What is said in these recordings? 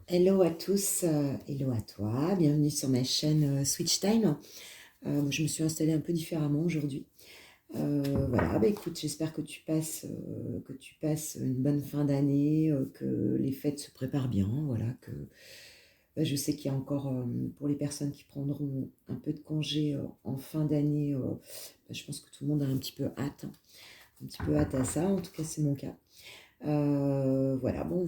Hello à tous, hello à toi, bienvenue sur ma chaîne Switch Time. Je me suis installée un peu différemment aujourd'hui. Voilà, bah écoute, j'espère que tu passes une bonne fin d'année, que les fêtes se préparent bien, voilà, que bah, je sais qu'il y a encore, pour les personnes qui prendront un peu de congé en fin d'année, bah, je pense que tout le monde a un petit peu hâte, hein, un petit peu hâte à ça, en tout cas c'est mon cas. Voilà, bon,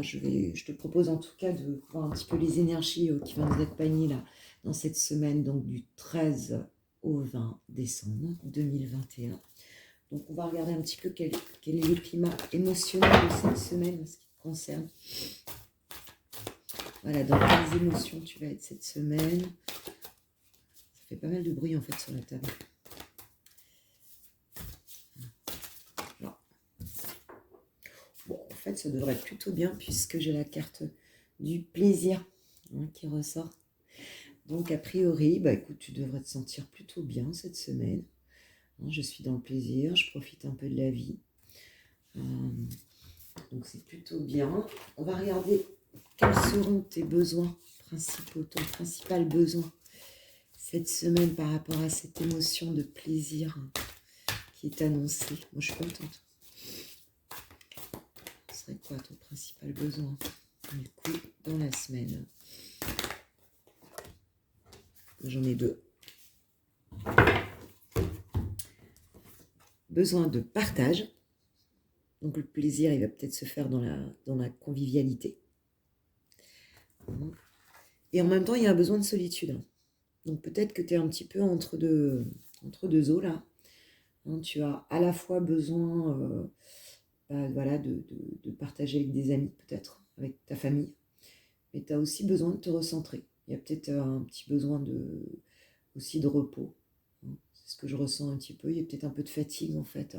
je te propose en tout cas de voir un petit peu les énergies qui vont nous accompagner là dans cette semaine, donc du 13 au 20 décembre 2021. Donc, on va regarder un petit peu quel est le climat émotionnel de cette semaine en ce qui te concerne. Voilà, dans quelles émotions tu vas être cette semaine. Ça fait pas mal de bruit en fait sur la table. Alors, bon, en fait, ça devrait être plutôt bien puisque j'ai la carte du plaisir qui ressort. Donc, a priori, bah, écoute, tu devrais te sentir plutôt bien cette semaine. Je suis dans le plaisir, je profite un peu de la vie. Euh, donc, c'est plutôt bien. On va regarder quels seront tes besoins principaux, ton principal besoin cette semaine par rapport à cette émotion de plaisir qui est annoncée. Moi, je suis contente. Ce serait quoi ton principal besoin, du coup, dans la semaine? J'en ai deux. Besoin de partage. Donc le plaisir, il va peut-être se faire dans la convivialité. Et en même temps, il y a un besoin de solitude. Donc peut-être que tu es un petit peu entre deux eaux là. Tu as à la fois besoin voilà, de partager avec des amis, peut-être, avec ta famille. Mais tu as aussi besoin de te recentrer. Il y a peut-être un petit besoin aussi de repos. C'est ce que je ressens un petit peu. Il y a peut-être un peu de fatigue en fait.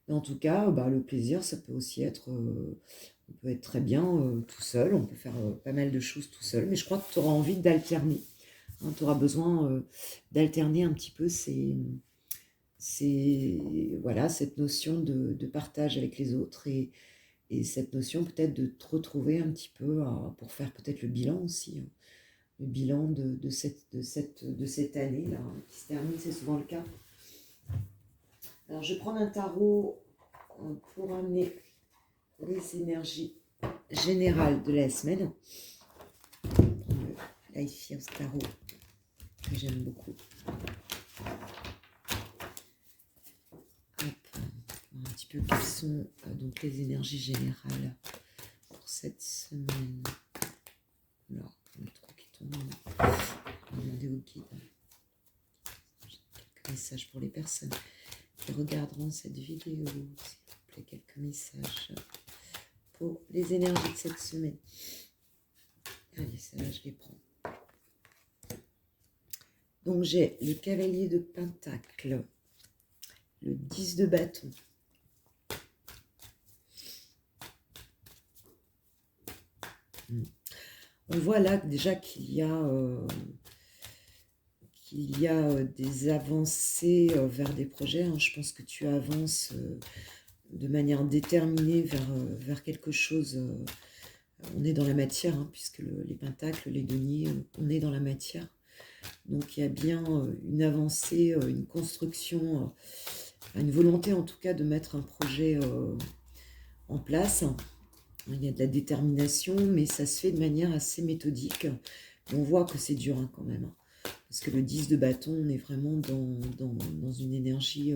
Mais en tout cas, bah, le plaisir, ça peut aussi être, on peut être très bien tout seul, on peut faire pas mal de choses tout seul, mais je crois que tu auras envie d'alterner. Tu auras besoin d'alterner un petit peu voilà, cette notion de partage avec les autres et cette notion peut-être de te retrouver un petit peu pour faire peut-être le bilan aussi, hein. Le bilan de cette année-là, hein, qui se termine, c'est souvent le cas. Alors, je vais prendre un tarot pour amener les énergies générales de la semaine. Je vais prendre le Life Years Tarot que j'aime beaucoup. Hop, un petit peu quelles sont donc les énergies générales pour cette semaine. Là, on a trop qui tombent. On va demander au guide. J'ai quelques messages pour les personnes qui regarderont cette vidéo. S'il vous plaît, quelques messages pour les énergies de cette semaine. Allez, celle-là, je les prends. Donc, j'ai le cavalier de Pentacle, le 10 de bâton, on voit là déjà qu'il y a des avancées vers des projets, hein. Je pense que tu avances de manière déterminée vers quelque chose. On est dans la matière, hein, puisque les pentacles, les deniers, on est dans la matière. Donc il y a bien une avancée, une construction, une volonté en tout cas de mettre un projet en place. Il y a de la détermination, mais ça se fait de manière assez méthodique. On voit que c'est dur quand même, hein, parce que le 10 de bâton, on est vraiment dans une énergie...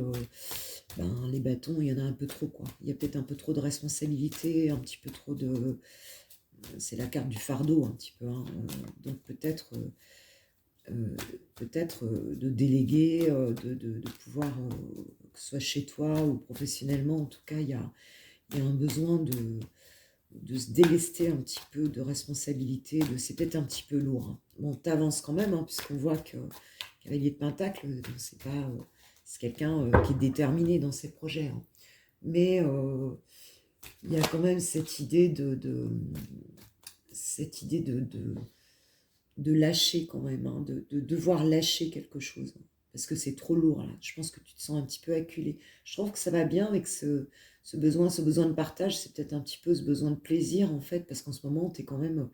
les bâtons, il y en a un peu trop, quoi. Il y a peut-être un peu trop de responsabilité, un petit peu trop de... C'est la carte du fardeau, un petit peu, hein. Donc peut-être de déléguer, de pouvoir, que ce soit chez toi ou professionnellement, en tout cas, il y a un besoin de se délester un petit peu de responsabilité, c'est peut-être un petit peu lourd, hein. Bon, t'avances quand même, hein, puisqu'on voit que cavalier de Pentacle, c'est pas, c'est quelqu'un qui est déterminé dans ses projets, hein. Mais il y a quand même cette idée de lâcher quand même, hein, de devoir lâcher quelque chose, hein, parce que c'est trop lourd là. Je pense que tu te sens un petit peu acculé. Je trouve que ça va bien avec ce besoin de partage, c'est peut-être un petit peu ce besoin de plaisir en fait, parce qu'en ce moment tu es quand même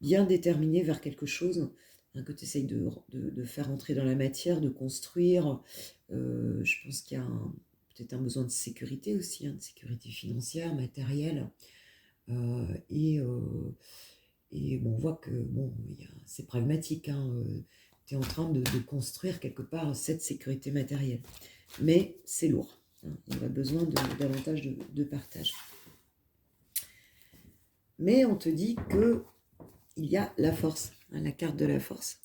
bien déterminé vers quelque chose, hein, que tu essayes de faire entrer dans la matière, de construire. Je pense qu'il y a peut-être un besoin de sécurité aussi, hein, de sécurité financière, matérielle. Euh, et, euh, et bon, on voit que bon, c'est pragmatique, hein, tu es en train de construire quelque part cette sécurité matérielle. Mais c'est lourd, hein, il y a besoin davantage de partage. Mais on te dit que il y a la force, hein, la carte de la force.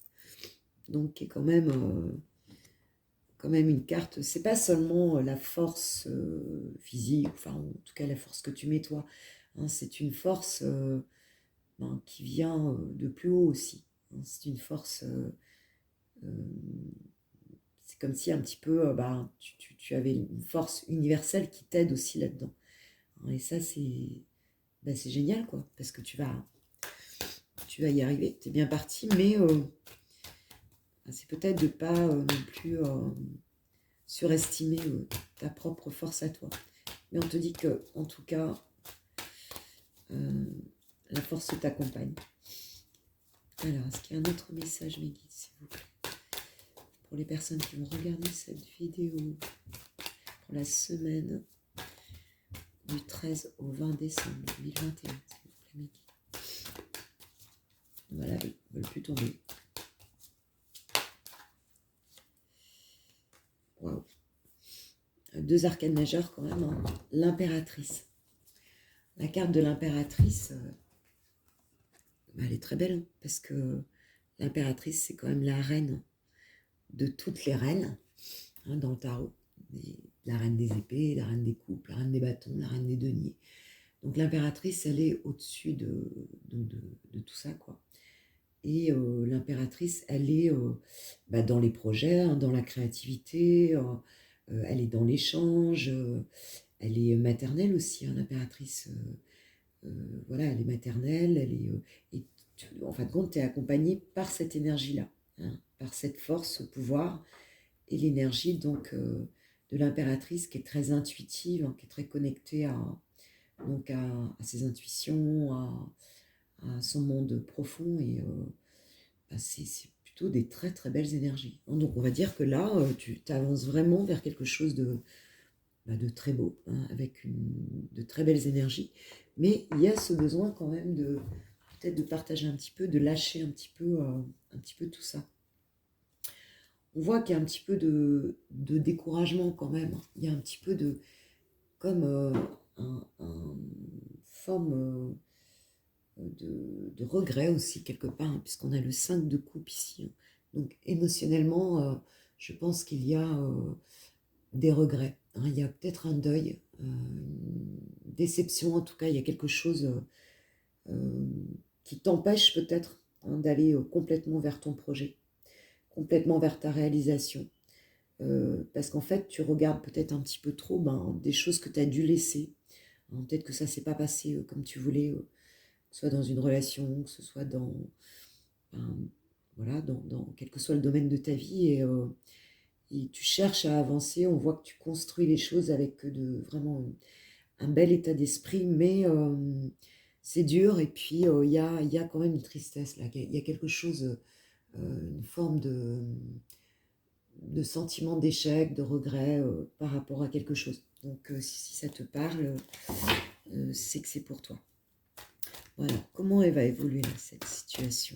Donc, qui est quand même une carte. C'est pas seulement la force physique, enfin, en tout cas la force que tu mets toi. Hein, c'est une force qui vient de plus haut aussi. Hein, c'est une force. Euh, c'est comme si un petit peu, tu avais une force universelle qui t'aide aussi là-dedans. Hein, et ça, c'est génial, quoi, parce que tu vas y arriver. Tu es bien parti, mais c'est peut-être de ne pas non plus surestimer ta propre force à toi. Mais on te dit que, en tout cas, la force t'accompagne. Alors, est-ce qu'il y a un autre message, mes guides, s'il vous plaît, pour les personnes qui vont regarder cette vidéo pour la semaine du 13 au 20 décembre 2021, s'il vous plaît, mes guides. Voilà, ils ne veulent plus tomber. Waouh. 2 arcanes majeures quand même, hein. L'impératrice. La carte de l'impératrice, elle est très belle, hein, parce que l'impératrice, c'est quand même la reine de toutes les reines, hein, dans le tarot. La reine des épées, la reine des coupes, la reine des bâtons, la reine des deniers. Donc l'impératrice, elle est au-dessus de tout ça, quoi. Et l'impératrice, elle est dans les projets, hein, dans la créativité, elle est dans l'échange, elle est maternelle aussi, hein, l'impératrice. Voilà, elle est maternelle, elle est, et en fin de compte, tu es accompagnée par cette énergie-là, hein, par cette force, ce pouvoir, et l'énergie donc de l'impératrice qui est très intuitive, hein, qui est très connectée donc à ses intuitions, à son monde profond, et c'est plutôt des très très belles énergies. Donc on va dire que là, tu avances vraiment vers quelque chose de très beau, hein, avec de très belles énergies. Mais il y a ce besoin quand même peut-être de partager un petit peu, de lâcher un petit peu tout ça. On voit qu'il y a un petit peu de découragement quand même. Il y a un petit peu comme forme de regret aussi quelque part, hein, puisqu'on a le 5 de coupe ici, hein. Donc émotionnellement, je pense qu'il y a des regrets, hein. Il y a peut-être un deuil, une déception, en tout cas, il y a quelque chose qui t'empêche peut-être, hein, d'aller complètement vers ton projet, complètement vers ta réalisation. Parce qu'en fait, tu regardes peut-être un petit peu trop des choses que tu as dû laisser. Hein, peut-être que ça ne s'est pas passé comme tu voulais, que ce soit dans une relation, que ce soit ben, voilà, quel que soit le domaine de ta vie. Et tu cherches à avancer, on voit que tu construis les choses avec vraiment un bel état d'esprit, mais c'est dur, et puis il y a quand même une tristesse là, il y a quelque chose, une forme de sentiment d'échec, de regret par rapport à quelque chose. Donc si ça te parle, c'est que c'est pour toi. Voilà, comment elle va évoluer là, cette situation?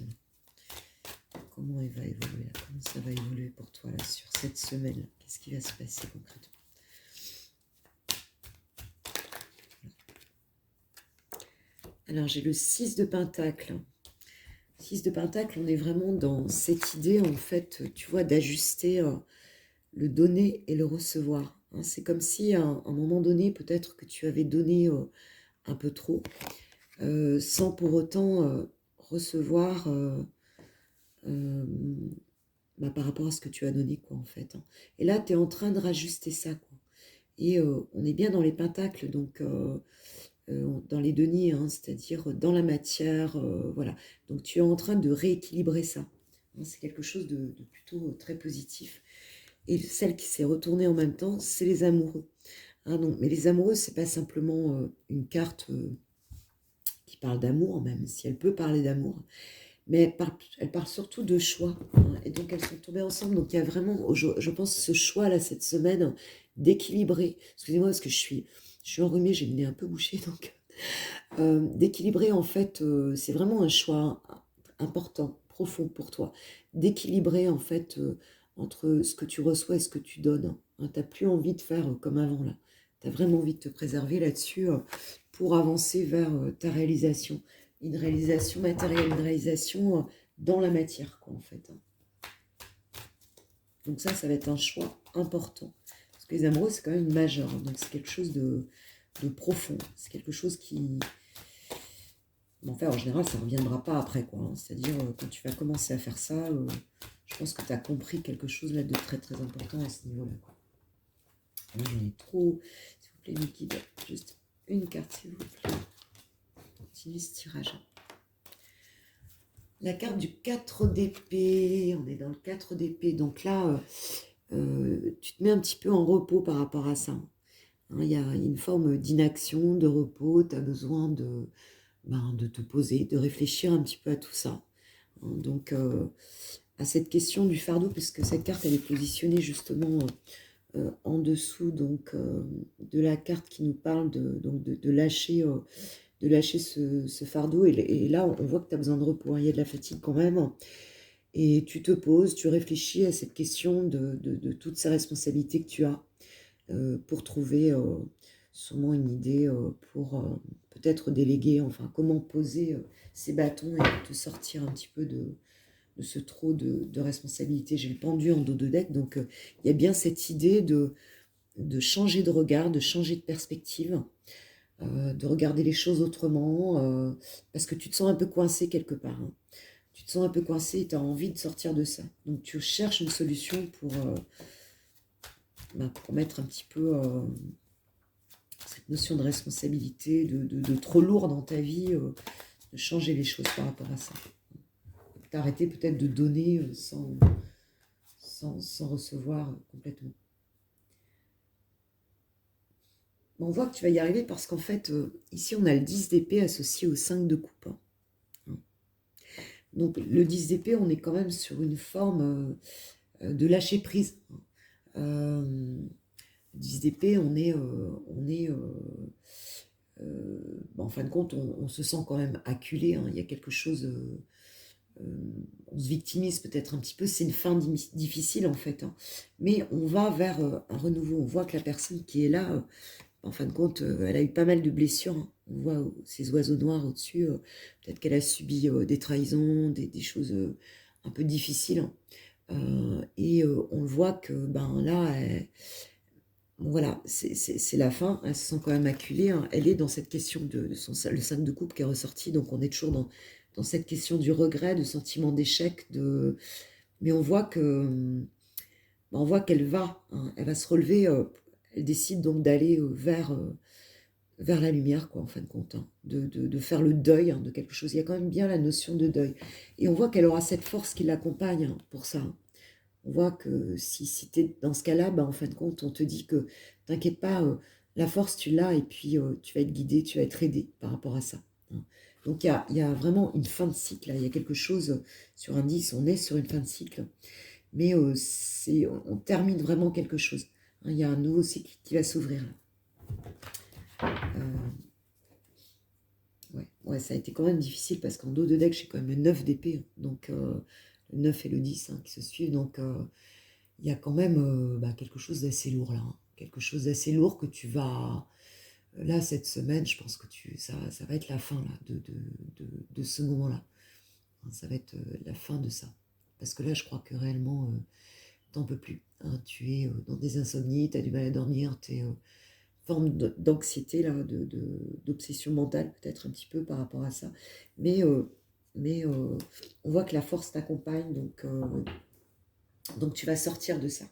Comment elle va évoluer là? Comment ça va évoluer pour toi là, sur cette semaine? Qu'est-ce qui va se passer concrètement? Alors j'ai le 6 de Pentacle. 6 de Pentacle, on est vraiment dans cette idée, en fait, tu vois, d'ajuster le donner et le recevoir. Hein, c'est comme si à un moment donné, peut-être que tu avais donné un peu trop, sans pour autant recevoir par rapport à ce que tu as donné, quoi, en fait, hein. Et là, tu es en train de rajuster ça, quoi. Et on est bien dans les pentacles, donc dans les deniers, hein, c'est-à-dire dans la matière, voilà. Donc tu es en train de rééquilibrer ça. Hein, c'est quelque chose de plutôt très positif. Et celle qui s'est retournée en même temps, c'est les amoureux. Hein, non, mais les amoureux, c'est pas simplement une carte parle d'amour, même si elle peut parler d'amour. Mais elle parle surtout de choix. Hein, et donc, elles sont tombées ensemble. Donc, il y a vraiment, je pense, ce choix-là, cette semaine, d'équilibrer. Excusez-moi, parce que je suis enrhumée, j'ai le nez un peu bouché. Donc, d'équilibrer, en fait, c'est vraiment un choix important, profond pour toi. D'équilibrer, en fait, entre ce que tu reçois et ce que tu donnes. Hein, tu n'as plus envie de faire comme avant, là. Tu as vraiment envie de te préserver là-dessus pour avancer vers ta réalisation. Une réalisation matérielle, une réalisation dans la matière, quoi, en fait. Hein. Donc ça va être un choix important. Parce que les amoureux, c'est quand même majeur. Hein, donc c'est quelque chose de profond. C'est quelque chose qui... Bon, enfin, en général, ça ne reviendra pas après, quoi. Hein. C'est-à-dire, quand tu vas commencer à faire ça, je pense que tu as compris quelque chose là de très, très important à ce niveau-là, quoi. Là, j'en ai trop. S'il vous plaît, mes guides, juste une carte, s'il vous plaît. Continue ce tirage. La carte du 4 d'épée, on est dans le 4 d'épée, donc là, tu te mets un petit peu en repos par rapport à ça. Hein, il y a une forme d'inaction, de repos, tu as besoin de te poser, de réfléchir un petit peu à tout ça. Hein, donc, à cette question du fardeau, puisque cette carte, elle est positionnée justement en dessous donc, de la carte qui nous parle de lâcher... de lâcher ce fardeau. Et là, on voit que tu as besoin de repos. Hein. Il y a de la fatigue quand même. Et tu te poses, tu réfléchis à cette question de toutes ces responsabilités que tu as pour trouver sûrement une idée pour peut-être déléguer, enfin, comment poser ces bâtons et te sortir un petit peu de ce trop de responsabilités. J'ai le pendu en dos de deck, donc il y a bien cette idée de changer de regard, de changer de perspective. De regarder les choses autrement, parce que tu te sens un peu coincé quelque part. Hein. Tu te sens un peu coincé et tu as envie de sortir de ça. Donc tu cherches une solution pour mettre un petit peu cette notion de responsabilité, de trop lourd dans ta vie, de changer les choses par rapport à ça. T'arrêter peut-être de donner sans recevoir complètement. On voit que tu vas y arriver parce qu'en fait, ici, on a le 10 d'épée associé au 5 de coupe. Hein. Donc, le 10 d'épée, on est quand même sur une forme de lâcher prise. Le 10 d'épée, en fin de compte, on se sent quand même acculé. Hein. Il y a quelque chose... on se victimise peut-être un petit peu. C'est une fin difficile, en fait. Hein. Mais on va vers un renouveau. On voit que la personne qui est là... en fin de compte, elle a eu pas mal de blessures. Hein. On voit ces oiseaux noirs au-dessus. Peut-être qu'elle a subi des trahisons, des choses un peu difficiles. Hein. Et on le voit que là, bon, voilà, c'est la fin. Elle se sent quand même acculée. Hein. Elle est dans cette question le 5 de coupe qui est ressorti. Donc on est toujours dans cette question du regret, du sentiment d'échec. Mais on voit qu'elle va. Hein. Elle va se relever. Elle décide donc d'aller vers la lumière, quoi, en fin de compte, hein, de faire le deuil de quelque chose. Il y a quand même bien la notion de deuil. Et on voit qu'elle aura cette force qui l'accompagne pour ça. Hein. On voit que si tu es dans ce cas-là, en fin de compte, on te dit que t'inquiète pas, la force, tu l'as, et puis tu vas être guidé, tu vas être aidé par rapport à ça. Hein. Donc il y a vraiment une fin de cycle. Là. Il y a quelque chose sur un 10, on est sur une fin de cycle. Mais on termine vraiment quelque chose. Hein. Il y a un nouveau cycle qui va s'ouvrir là. Ouais, ça a été quand même difficile parce qu'en dos de deck, j'ai quand même le 9 d'épée. Hein. Donc, le 9 et le 10 qui se suivent. Donc, il y a quand même quelque chose d'assez lourd là. Hein. Quelque chose d'assez lourd que tu vas... Là, cette semaine, je pense que ça va être la fin là, de ce moment-là. Hein, ça va être la fin de ça. Parce que là, je crois que réellement, t'en peux plus. Hein. Tu es dans des insomnies, tu as du mal à dormir, tu es... forme d'anxiété, là, d'obsession mentale, peut-être un petit peu par rapport à ça. Mais on voit que la force t'accompagne, donc tu vas sortir de ça.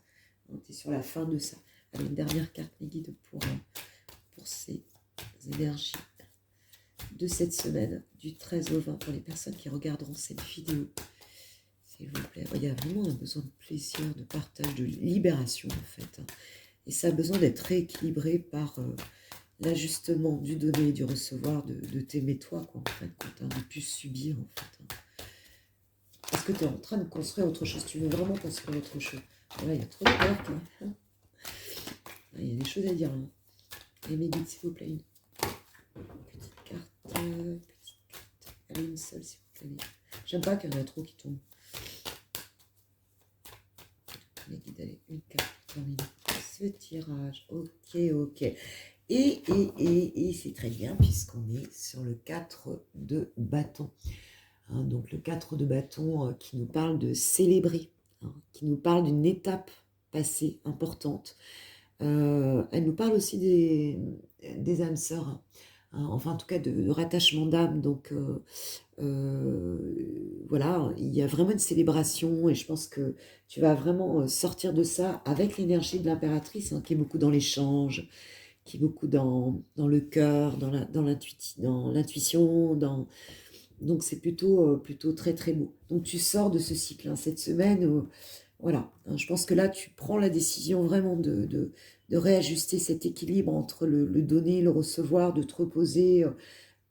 Tu es sur la fin de ça. Allez, une dernière carte, mes guides, pour ces énergies de cette semaine, du 13 au 20, pour les personnes qui regarderont cette vidéo. S'il vous plaît. Il y a vraiment un besoin de plaisir, de partage, de libération, en fait. Hein. Et ça a besoin d'être rééquilibré par l'ajustement du donner et du recevoir, de t'aimer toi, quoi, en fait, quand de plus subir, en fait. Parce que tu es en train de construire autre chose, tu veux vraiment construire autre chose. Voilà, il y a trop de cartes, hein. Il y a des choses à dire, là. Et mes guides, s'il vous plaît. Petite carte, petite carte. Allez, une seule, s'il vous plaît. J'aime pas qu'il y en a trop qui tombent. Les guides, allez, une carte pour terminer ce tirage. Ok, ok. Et c'est très bien puisqu'on est sur le 4 de bâton. Hein, donc le 4 de bâton qui nous parle de célébrer, hein, qui nous parle d'une étape passée importante. Elle nous parle aussi des âmes sœurs, hein, enfin en tout cas de rattachement d'âme. Donc voilà, il y a vraiment une célébration et je pense que tu vas vraiment sortir de ça avec l'énergie de l'impératrice, hein, qui est beaucoup dans l'échange, qui est beaucoup dans le cœur, dans l'intuition, donc c'est plutôt très très beau. Donc tu sors de ce cycle, hein, cette semaine, voilà, hein, je pense que là tu prends la décision vraiment de réajuster cet équilibre entre le donner, le recevoir, de te reposer,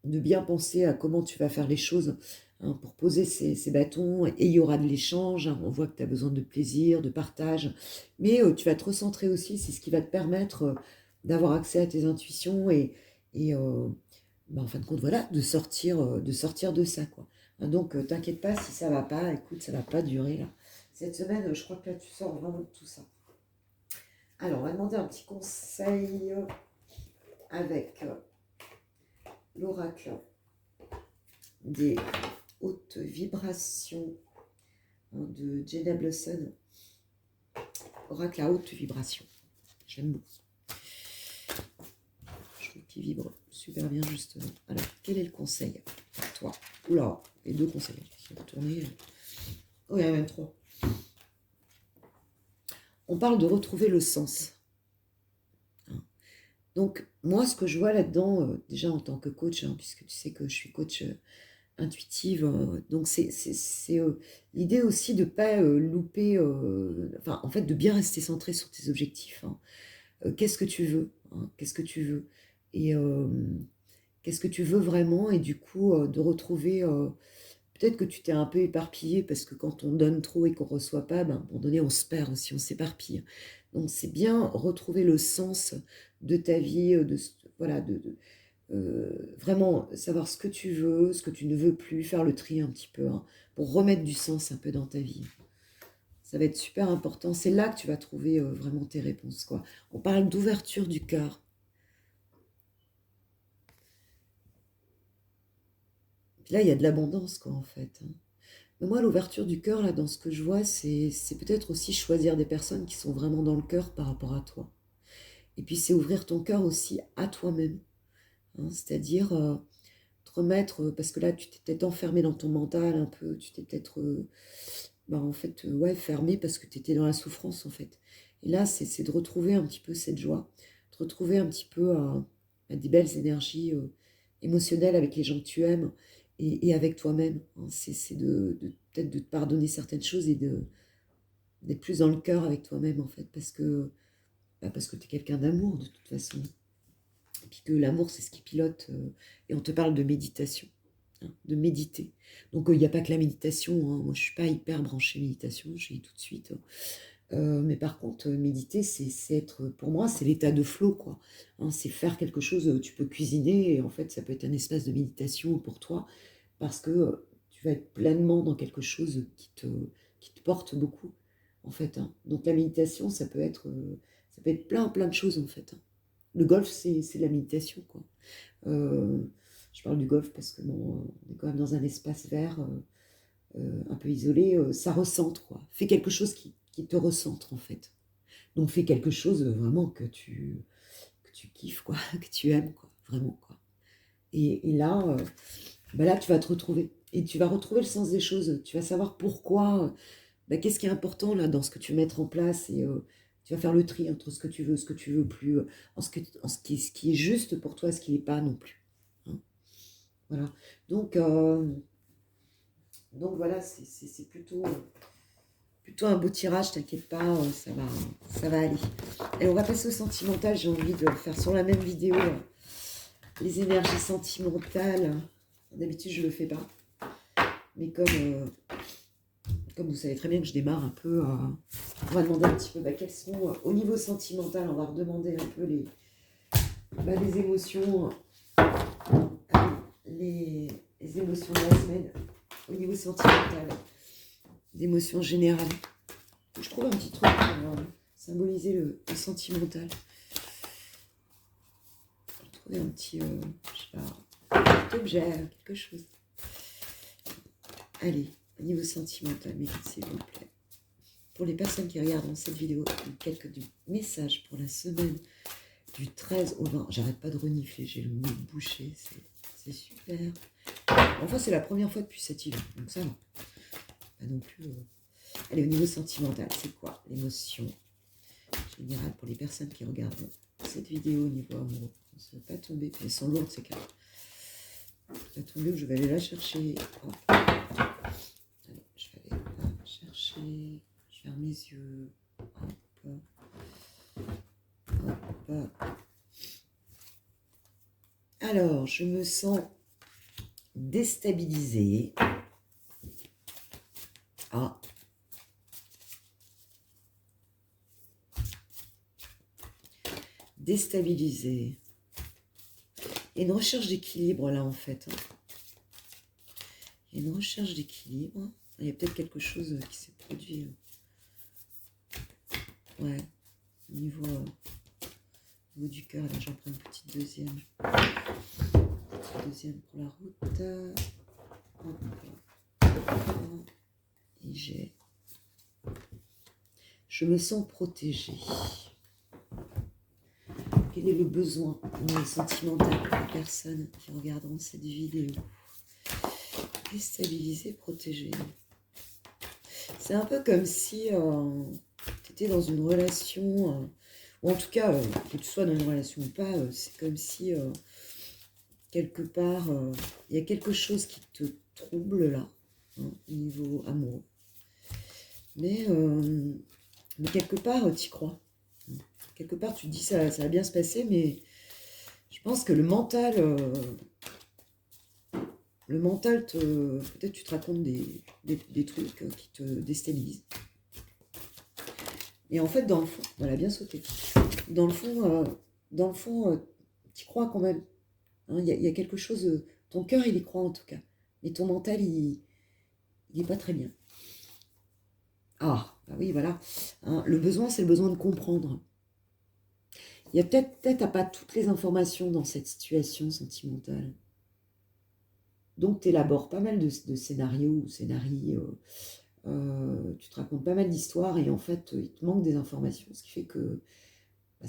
de bien penser à comment tu vas faire les choses, hein, pour poser ces bâtons, et il y aura de l'échange, hein, on voit que tu as besoin de plaisir, de partage, mais tu vas te recentrer aussi, c'est ce qui va te permettre d'avoir accès à tes intuitions et en fin de compte, voilà, de sortir de ça, quoi. Hein, donc, t'inquiète pas si ça va pas, écoute, ça va pas durer, là. Cette semaine, je crois que là, tu sors vraiment de tout ça. Alors, on va demander un petit conseil avec l'oracle des hautes vibrations, hein, de Jenna Blossom. Oracle à haute vibration. J'aime beaucoup. Je trouve qu'il vibre super bien, justement. Alors, quel est le conseil pour toi? Oula, les deux conseils. Qui vont tourner. Oh, il y en a même trois. On parle de retrouver le sens. Donc, moi, ce que je vois là-dedans, déjà en tant que coach, hein, puisque tu sais que je suis coach intuitive, donc c'est l'idée aussi de ne pas louper, enfin, en fait, de bien rester centré sur tes objectifs, hein. Qu'est-ce que tu veux, hein, qu'est-ce que tu veux, et qu'est-ce que tu veux vraiment, et du coup, de retrouver, peut-être que tu t'es un peu éparpillé, parce que quand on donne trop et qu'on ne reçoit pas, ben, à un moment donné, on se perd aussi, on s'éparpille. Donc, c'est bien retrouver le sens de ta vie, voilà, vraiment savoir ce que tu veux, ce que tu ne veux plus, faire le tri un petit peu, hein, pour remettre du sens un peu dans ta vie. Ça va être super important. C'est là que tu vas trouver vraiment tes réponses, quoi. On parle d'ouverture du cœur. Puis là, il y a de l'abondance, quoi, en fait, hein. Mais moi, l'ouverture du cœur, là, dans ce que je vois, c'est peut-être aussi choisir des personnes qui sont vraiment dans le cœur par rapport à toi. Et puis, c'est ouvrir ton cœur aussi à toi-même, hein, c'est-à-dire te remettre, parce que là, tu t'es peut-être enfermé dans ton mental un peu, tu t'es peut-être, en fait, ouais, fermé parce que tu étais dans la souffrance, en fait. Et là, c'est de retrouver un petit peu cette joie, de retrouver un petit peu à des belles énergies émotionnelles avec les gens que tu aimes et avec toi-même, hein. C'est peut-être de te pardonner certaines choses et d'être plus dans le cœur avec toi-même, en fait, parce que tu es quelqu'un d'amour, de toute façon. Et puis que l'amour, c'est ce qui pilote. Et on te parle de méditation, hein, de méditer. Donc, il n'y a pas que la méditation, hein. Moi, je ne suis pas hyper branchée méditation, je dis tout de suite. Mais par contre, méditer, c'est être, pour moi, c'est l'état de flow, quoi. Hein, c'est faire quelque chose, tu peux cuisiner, et en fait, ça peut être un espace de méditation pour toi, parce que tu vas être pleinement dans quelque chose qui te porte beaucoup, en fait, hein. Donc, la méditation, ça peut être plein de choses, en fait, hein. Le golf, c'est la méditation, quoi. Euh, je parle du golf parce que bon, on est quand même dans un espace vert, un peu isolé, ça recentre, quoi. Fais quelque chose qui te recentre, en fait. Donc fais quelque chose vraiment que tu kiffes, quoi, que tu aimes, quoi, vraiment, quoi. Et là, là, tu vas te retrouver. Et tu vas retrouver le sens des choses. Tu vas savoir pourquoi, qu'est-ce qui est important là dans ce que tu veux mettre en place, et tu vas faire le tri entre ce que tu veux plus, ce qui est juste pour toi, ce qui n'est pas non plus, hein. Voilà. Donc voilà, c'est plutôt un beau tirage, t'inquiète pas, ça va aller. Et on va passer au sentimental, j'ai envie de faire sur la même vidéo les énergies sentimentales. D'habitude, je ne le fais pas. Mais comme vous savez très bien que je démarre un peu, on va demander un petit peu quels sont, au niveau sentimental, on va redemander un peu les émotions, les émotions de la semaine, au niveau sentimental, des émotions générales. Je trouve un petit truc pour symboliser le sentimental. Je trouve un petit, je sais pas, un petit objet, quelque chose. Allez, au niveau sentimental, m'écoutez s'il vous plaît. Pour les personnes qui regardent cette vidéo, quelques messages pour la semaine du 13 au 20. J'arrête pas de renifler, j'ai le nez bouché, c'est super. Enfin, c'est la première fois depuis cet hiver, donc ça va. Pas non plus. Allez, au niveau sentimental, c'est quoi l'émotion générale pour les personnes qui regardent cette vidéo au niveau amoureux? Ça ne va pas tomber, puis elles sont lourdes ces cartes. Ça va tomber où je vais aller la chercher. Hop. Allez, je vais aller la chercher. Je ferme mes yeux. Hop. Hop. Alors, je me sens déstabilisée. Ah. Déstabilisée. Il y a une recherche d'équilibre là en fait. Il y a une recherche d'équilibre. Il y a peut-être quelque chose qui s'est produit. Ouais. Au niveau du cœur, là j'en prends une petite deuxième. Deuxième pour la route. Et je me sens protégée. Quel est le besoin sentimental pour les personnes qui regarderont cette vidéo? Déstabiliser, protéger. C'est un peu comme si tu étais dans une relation, ou en tout cas, que tu sois dans une relation ou pas, c'est comme si quelque part, il y a quelque chose qui te trouble là, au niveau amoureux. Mais quelque part, tu y crois. Quelque part, tu te dis ça va bien se passer, mais je pense que le mental, peut-être tu te racontes des trucs qui te déstabilisent. Et en fait, dans le fond, voilà, bien sauté. Dans le fond, tu y crois quand même. Il y a quelque chose, ton cœur, il y croit en tout cas. Mais ton mental, il n'est pas très bien. Ah, bah oui, voilà. Le besoin, c'est le besoin de comprendre. Il y a peut-être pas toutes les informations dans cette situation sentimentale. Donc, tu élabores pas mal de scénarios ou scénarii. Tu te racontes pas mal d'histoires et en fait, il te manque des informations. Ce qui fait que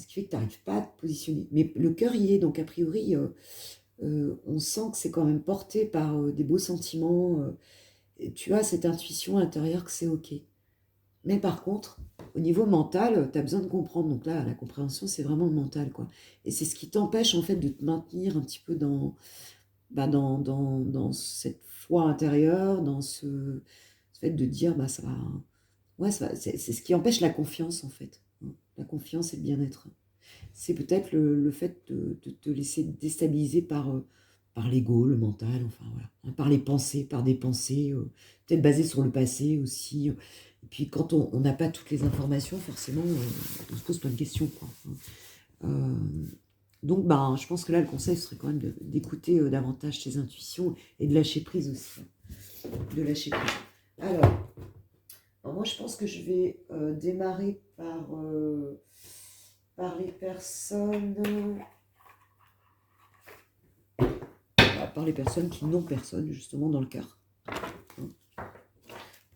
tu n'arrives pas à te positionner. Mais le cœur y est, donc a priori, on sent que c'est quand même porté par des beaux sentiments. Et tu as cette intuition intérieure que c'est OK. Mais par contre, au niveau mental, tu as besoin de comprendre. Donc là, la compréhension, c'est vraiment le mental, quoi. Et c'est ce qui t'empêche, en fait, de te maintenir un petit peu dans cette foi intérieure, dans ce fait de dire, ça va... Ouais, c'est ce qui empêche la confiance, en fait. La confiance et le bien-être. C'est peut-être le fait de te laisser déstabiliser par l'ego, le mental, enfin voilà. Par les pensées, par des pensées, peut-être basées sur le passé aussi. Et puis quand on n'a pas toutes les informations, forcément, on se pose plein de questions, quoi. Donc, je pense que là, le conseil serait quand même d'écouter davantage ses intuitions et de lâcher prise aussi. De lâcher prise. Alors, moi, je pense que je vais démarrer par les personnes... par les personnes qui n'ont personne, justement, dans le cœur.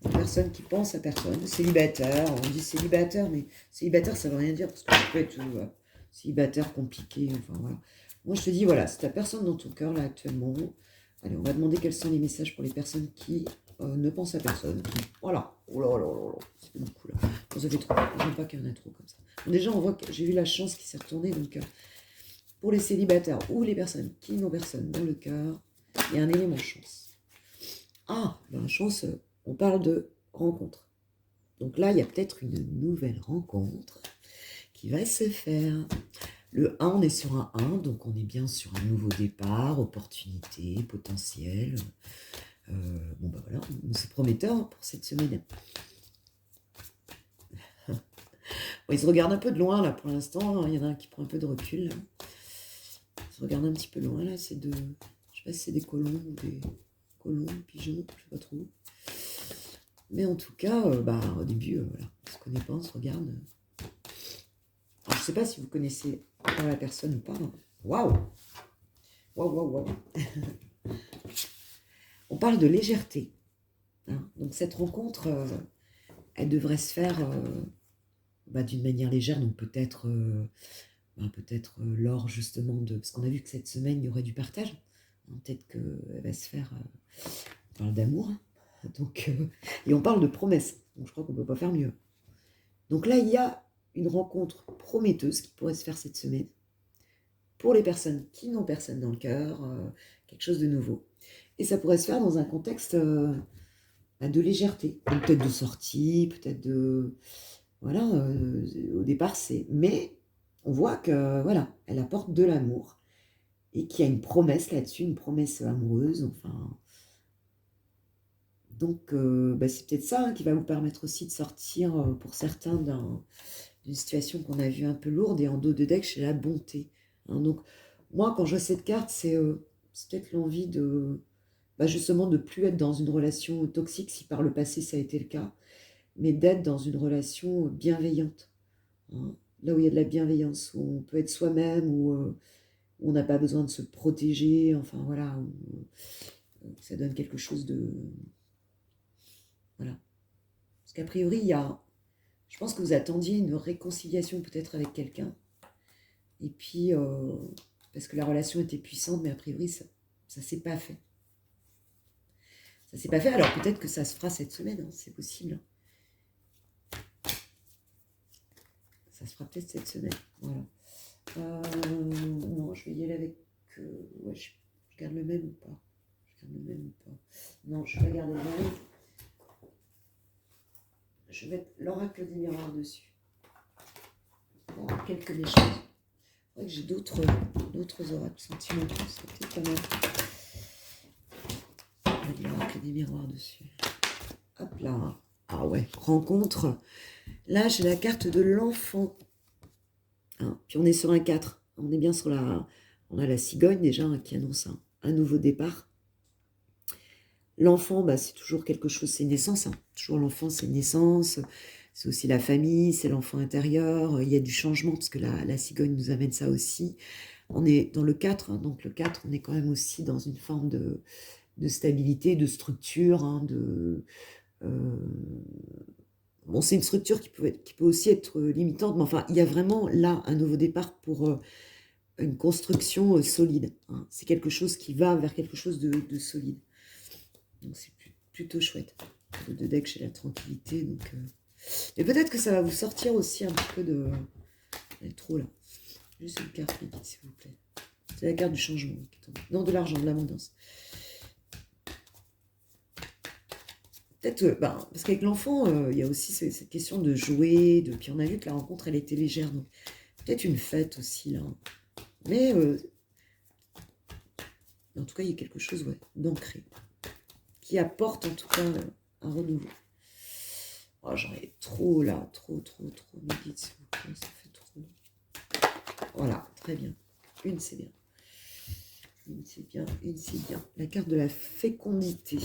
Les personnes qui pensent à personne. Célibataire, on dit célibataire, mais célibataire, ça ne veut rien dire, parce que tu peux être célibataire compliqué, enfin voilà. Moi, je te dis, voilà, c'est ta personne dans ton cœur, là, actuellement. Allez, on va demander quels sont les messages pour les personnes qui ne pensent à personne. Voilà. Oh là là là là, c'est beaucoup, là. Vous avez trop. J'aime pas qu'il y en ait trop, comme ça. Bon, déjà, on voit que j'ai vu la chance qui s'est retournée, donc... pour les célibataires ou les personnes qui n'ont personne dans le cœur, il y a un élément chance. Ah, chance, on parle de rencontre. Donc là, il y a peut-être une nouvelle rencontre qui va se faire. Le 1, on est sur un 1, donc on est bien sur un nouveau départ, opportunité, potentiel. Bon, bah voilà, c'est prometteur pour cette semaine. Bon, ils se regardent un peu de loin, là, pour l'instant. Il y en a un qui prend un peu de recul, là. Ils se regardent un petit peu loin, là. C'est de... Je sais pas si c'est des colons ou des colons, pigeons, je sais pas trop. Mais en tout cas, au début, voilà, on se connaît pas, on se regarde. Alors, je sais pas si vous connaissez la personne ou pas. Waouh! Waouh, waouh, waouh! On parle de légèreté. Hein. Donc, cette rencontre, elle devrait se faire d'une manière légère, donc peut-être lors justement de... Parce qu'on a vu que cette semaine, il y aurait du partage. Hein, peut-être qu'elle va se faire... on parle d'amour. Hein. Donc, et on parle de promesses. Donc, je crois qu'on ne peut pas faire mieux. Donc là, il y a une rencontre prometteuse qui pourrait se faire cette semaine. Pour les personnes qui n'ont personne dans le cœur, quelque chose de nouveau. Et ça pourrait se faire dans un contexte de légèreté. Donc, peut-être de sortie, peut-être de... Voilà, au départ, c'est... Mais on voit que, voilà, elle apporte de l'amour et qu'il y a une promesse là-dessus, une promesse amoureuse, enfin... Donc, c'est peut-être ça qui va vous permettre aussi de sortir, pour certains, d'une situation qu'on a vue un peu lourde, et en dos de deck, chez la bonté. Hein. Donc, moi, quand je vois cette carte, c'est peut-être l'envie de... justement, de plus être dans une relation toxique, si par le passé, ça a été le cas, mais d'être dans une relation bienveillante. Hein, là où il y a de la bienveillance, où on peut être soi-même, où on n'a pas besoin de se protéger, enfin voilà, ça donne quelque chose de... Voilà. Parce qu'a priori, je pense que vous attendiez une réconciliation peut-être avec quelqu'un, et puis, parce que la relation était puissante, mais a priori, ça ne s'est pas fait. Ça ne s'est pas fait, alors peut-être que ça se fera cette semaine, hein, c'est possible. Ça se fera peut-être cette semaine, voilà. Non, je vais y aller avec... ouais, je garde le même ou pas? Je garde le même ou pas? Non, je vais pas garder le même. Je vais mettre l'oracle des miroirs dessus. Pour quelques des choses. C'est vrai que j'ai d'autres oracles sentimentaux, c'était pas mal. Je vais mettre l'oracle des miroirs dessus. Hop là. Ah ouais, rencontre. Là, j'ai la carte de l'enfant. Hein, puis on est sur un 4. On est bien sur la... On a la cigogne déjà qui annonce un nouveau départ. L'enfant, c'est toujours quelque chose, c'est naissance. Hein. Toujours l'enfant, c'est naissance. C'est aussi la famille, c'est l'enfant intérieur. Il y a du changement, parce que la cigogne nous amène ça aussi. On est dans le 4. Hein, donc le 4, on est quand même aussi dans une forme de stabilité, de structure. Hein, Bon, c'est une structure qui peut aussi être limitante, mais enfin, il y a vraiment là un nouveau départ pour une construction solide. Hein. C'est quelque chose qui va vers quelque chose de solide. Donc c'est plutôt chouette. Le deux decks, j'ai la tranquillité. Donc, et peut-être que ça va vous sortir aussi un petit peu de... Elle est trop là. Juste une carte, les guides, s'il vous plaît. C'est la carte du changement. Non, de l'argent, de l'abondance. Peut-être, parce qu'avec l'enfant, il y a aussi cette question de jouer, puis on a vu que la rencontre, elle était légère, donc peut-être une fête aussi, là. Mais, en tout cas, il y a quelque chose, d'ancré, qui apporte, en tout cas, un renouveau. Oh, j'en ai trop, là, trop, mes guides, s'il vous plaît, ça fait trop. Voilà, très bien. Une, c'est bien. Une, c'est bien. Une, c'est bien. La carte de la fécondité.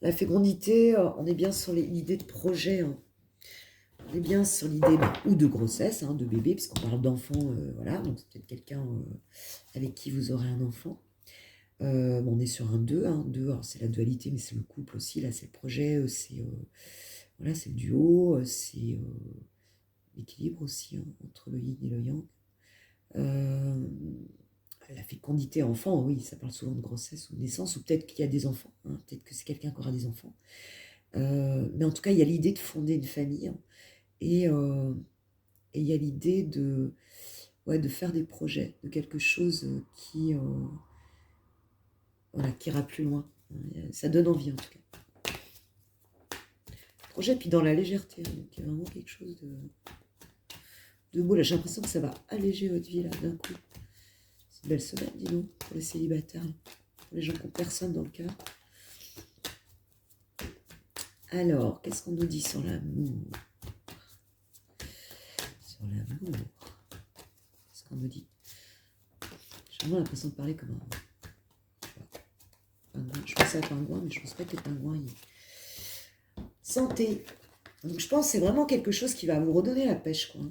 La fécondité, on est bien sur l'idée de projet. Hein. On est bien sur l'idée ou de grossesse, de bébé, puisqu'on parle d'enfant. Voilà, donc c'est peut-être quelqu'un avec qui vous aurez un enfant. On est sur un 2. 2, c'est la dualité, mais c'est le couple aussi. Là, c'est le projet, c'est voilà, c'est le duo, c'est l'équilibre aussi entre le yin et le yang. La fécondité enfant, oui, ça parle souvent de grossesse ou de naissance, ou peut-être qu'il y a des enfants, peut-être que c'est quelqu'un qui aura des enfants. Mais en tout cas, il y a l'idée de fonder une famille, et il y a l'idée de faire des projets, de quelque chose qui ira plus loin. Ça donne envie, en tout cas. Projet, puis dans la légèreté, donc il y a vraiment quelque chose de... de beau. Là, j'ai l'impression que ça va alléger votre vie, là, d'un coup. C'est une belle semaine, dis donc, pour les célibataires, là. Pour les gens qui n'ont personne dans le cœur. Alors, qu'est-ce qu'on nous dit sur l'amour? Sur l'amour. Qu'est-ce qu'on nous dit? J'ai vraiment l'impression de parler comme un pingouin. Je pense à un pingouin, mais je ne pense pas que le pingouin y est. Santé. Donc, je pense que c'est vraiment quelque chose qui va vous redonner la pêche, quoi.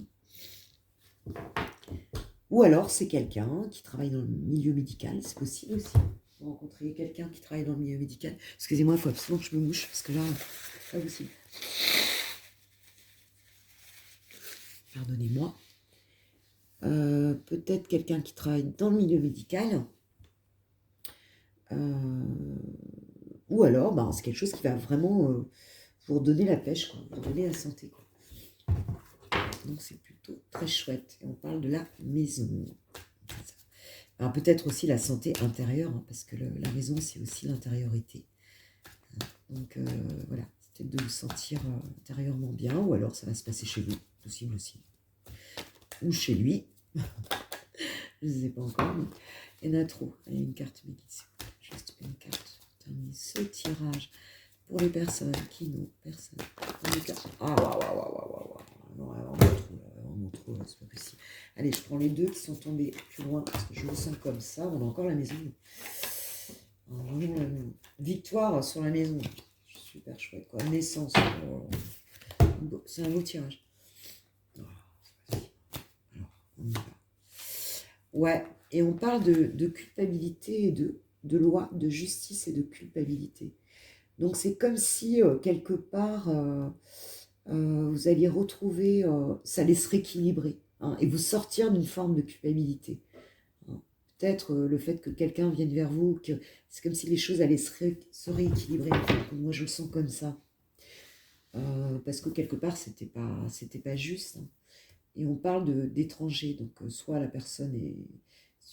Ou alors, c'est quelqu'un qui travaille dans le milieu médical, c'est possible aussi. Vous rencontrez quelqu'un qui travaille dans le milieu médical. Excusez-moi, il faut absolument que je me mouche, parce que là, pas possible. Pardonnez-moi. Peut-être quelqu'un qui travaille dans le milieu médical. Ou alors, ben, c'est quelque chose qui va vraiment vous redonner la pêche, quoi, vous redonner la santé, quoi. Donc, c'est plutôt très chouette. Et on parle de la maison. Alors, peut-être aussi la santé intérieure, hein, parce que la maison, c'est aussi l'intériorité. Donc, voilà, c'est peut-être de vous sentir intérieurement bien, ou alors ça va se passer chez vous, possible aussi. Ou chez lui. Je ne sais pas encore, mais il y en a trop. Il y a une carte, mais juste une carte. Terminer ce tirage pour les personnes qui n'ont personne. Ah, waouh. Non, vraiment trop, c'est pas possible. Allez, je prends les deux qui sont tombés plus loin, parce que je me sens comme ça. On a encore la maison. Victoire sur la maison. Super chouette, quoi. Naissance. C'est un beau tirage. Alors, on y va. Ouais, et on parle de culpabilité et de loi, de justice et de culpabilité. Donc c'est comme si, quelque part, vous alliez retrouver, ça allait se rééquilibrer, hein, et vous sortir d'une forme de culpabilité. Hein. Peut-être le fait que quelqu'un vienne vers vous, que c'est comme si les choses allaient se rééquilibrer. En fait. Moi, je le sens comme ça. Parce que quelque part, c'était pas juste. Hein. Et on parle d'étrangers, donc soit la personne est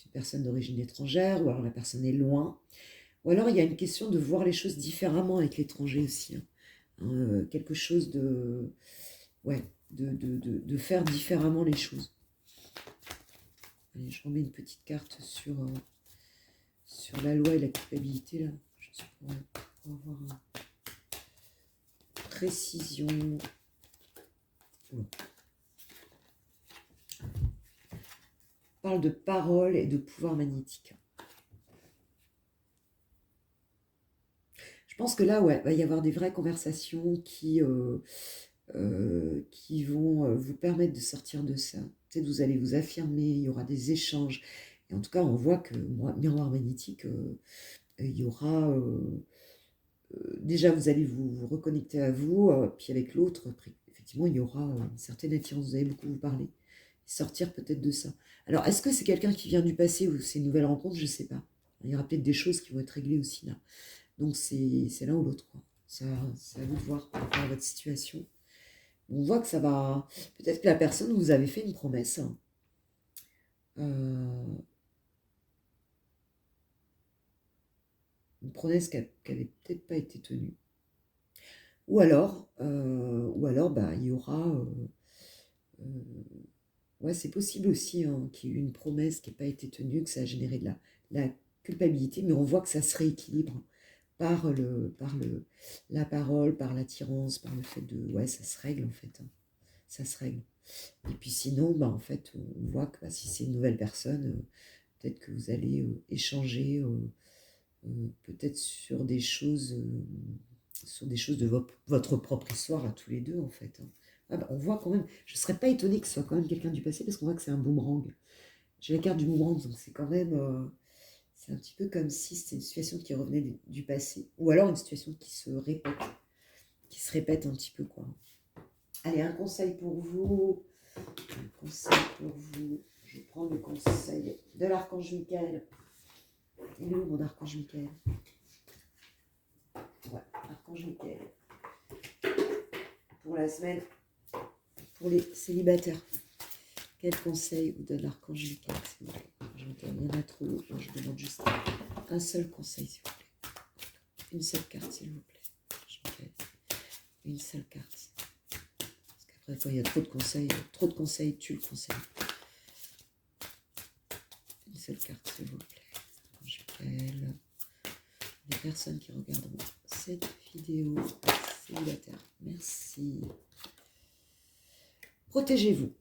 une personne d'origine étrangère, ou alors la personne est loin, ou alors il y a une question de voir les choses différemment avec l'étranger aussi. Hein. Quelque chose de... Ouais, de faire différemment les choses. Allez, je remets une petite carte sur la loi et la culpabilité, là, juste pour avoir une précision. Bon. On parle de parole et de pouvoir magnétique. Je pense que là, ouais, va y avoir des vraies conversations qui vont vous permettre de sortir de ça. Peut-être vous allez vous affirmer, il y aura des échanges. Et en tout cas, on voit que miroir magnétique, il y aura... déjà, vous allez vous reconnecter à vous, puis avec l'autre, effectivement, il y aura une certaine attirance. Vous allez beaucoup vous parler. Sortir peut-être de ça. Alors, est-ce que c'est quelqu'un qui vient du passé ou c'est une nouvelle rencontre? Je ne sais pas. Il y aura peut-être des choses qui vont être réglées aussi là. Donc, c'est l'un ou l'autre, quoi. C'est à vous de voir par rapport à votre situation. On voit que ça va... Peut-être que la personne vous avait fait une promesse. Hein. Une promesse qui n'avait peut-être pas été tenue. Ou alors bah, il y aura... ouais, c'est possible aussi hein, qu'il y ait eu une promesse qui n'ait pas été tenue, que ça a généré de la culpabilité, mais on voit que ça se rééquilibre par la parole, par l'attirance, par le fait de... Ouais, ça se règle en fait. Hein. Ça se règle. Et puis sinon, bah, en fait, on voit que bah, si c'est une nouvelle personne, peut-être que vous allez échanger peut-être sur des choses de votre propre histoire à tous les deux, en fait. Hein. Ah bah, on voit quand même, je ne serais pas étonnée que ce soit quand même quelqu'un du passé, parce qu'on voit que c'est un boomerang. J'ai la carte du boomerang, donc c'est quand même... c'est un petit peu comme si c'était une situation qui revenait du passé, ou alors une situation qui se répète un petit peu, quoi. Allez, un conseil pour vous. Un conseil pour vous. Je vais prendre le conseil de l'archange Michael. Il est où mon archange Michael? Ouais, archange Michael. Pour la semaine, pour les célibataires. Quel conseil vous donne l'archange Michael, s'il vous plaît? Il y en a trop. Je demande juste un seul conseil, s'il vous plaît. Une seule carte, s'il vous plaît. Une seule carte. Après, quand il y a trop de conseils, tu le conseilles. Une seule carte, s'il vous plaît. Michael. Les personnes qui regarderont cette vidéo célibataire, merci. Protégez-vous.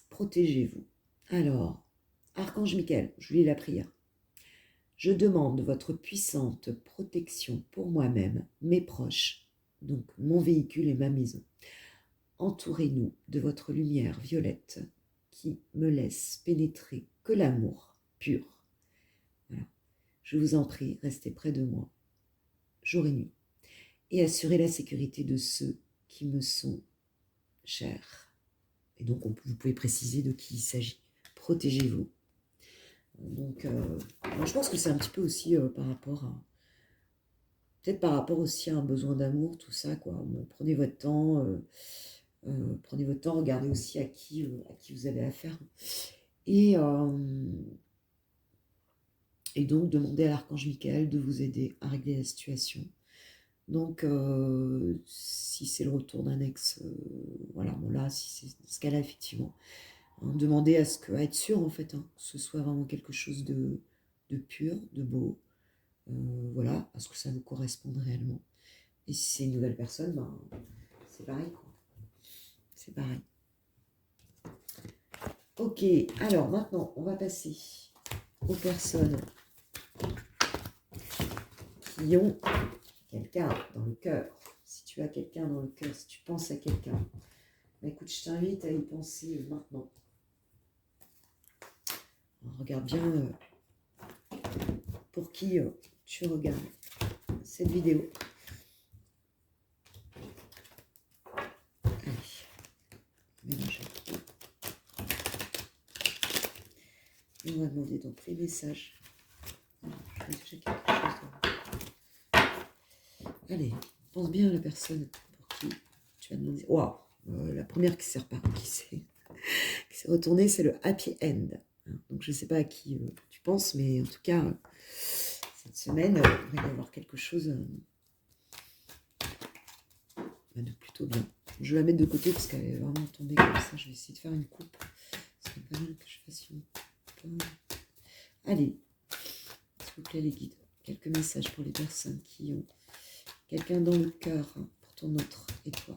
Protégez-vous. Alors, Archange Michael, je vous lis la prière. Je demande votre puissante protection pour moi-même, mes proches, donc mon véhicule et ma maison. Entourez-nous de votre lumière violette qui me laisse pénétrer que l'amour pur. Voilà. Je vous en prie, restez près de moi, jour et nuit, et assurez la sécurité de ceux qui me sont chers. Et donc, vous pouvez préciser de qui il s'agit. Protégez-vous. Donc, moi, je pense que c'est un petit peu aussi par rapport à... Peut-être par rapport aussi à un besoin d'amour, tout ça, quoi. Bon, prenez votre temps, regardez aussi à qui vous avez affaire. Et donc, demandez à l'Archange Michael de vous aider à régler la situation. Donc, si c'est le retour d'un ex, voilà, bon là, si c'est ce cas-là, effectivement, hein, demandez à être sûr, en fait, hein, que ce soit vraiment quelque chose de pur, de beau, voilà, à ce que ça vous corresponde réellement. Et si c'est une nouvelle personne, ben, c'est pareil, quoi. C'est pareil. Ok, alors maintenant, on va passer aux personnes qui ont quelqu'un dans le cœur. Si tu as quelqu'un dans le cœur, si tu penses à quelqu'un, ben écoute, je t'invite à y penser maintenant. Alors, regarde bien pour qui tu regardes cette vidéo. Allez, mélange. Et on va demander donc les messages. Je vais déjà quelque chose. Allez, pense bien à la personne pour qui tu vas demander. Waouh, la première qui s'est retournée, c'est le happy end. Donc je ne sais pas à qui tu penses, mais en tout cas, cette semaine, il va y avoir quelque chose de plutôt bien. Je vais la mettre de côté parce qu'elle est vraiment tombée comme ça. Je vais essayer de faire une coupe. Ce serait pas mal que je fasse une coupe. Allez, s'il vous plaît les guides, quelques messages pour les personnes qui ont quelqu'un dans le cœur pour ton autre et toi.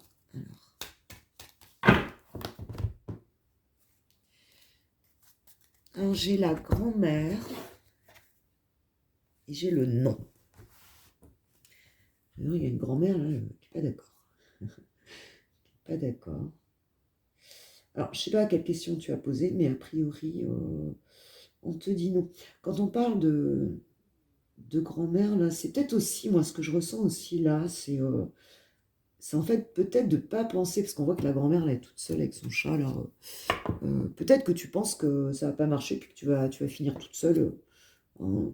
Alors j'ai la grand-mère et j'ai le nom. Alors, il y a une grand-mère là, qui n'est pas d'accord. Pas d'accord. Alors, je ne sais pas à quelle question tu as posé, mais a priori, on te dit non. Quand on parle de grand-mère, là, c'est peut-être aussi, moi, ce que je ressens aussi là, c'est en fait peut-être de ne pas penser, parce qu'on voit que la grand-mère, elle est toute seule avec son chat, là. Peut-être que tu penses que ça ne va pas marcher, puis que tu vas finir toute seule dans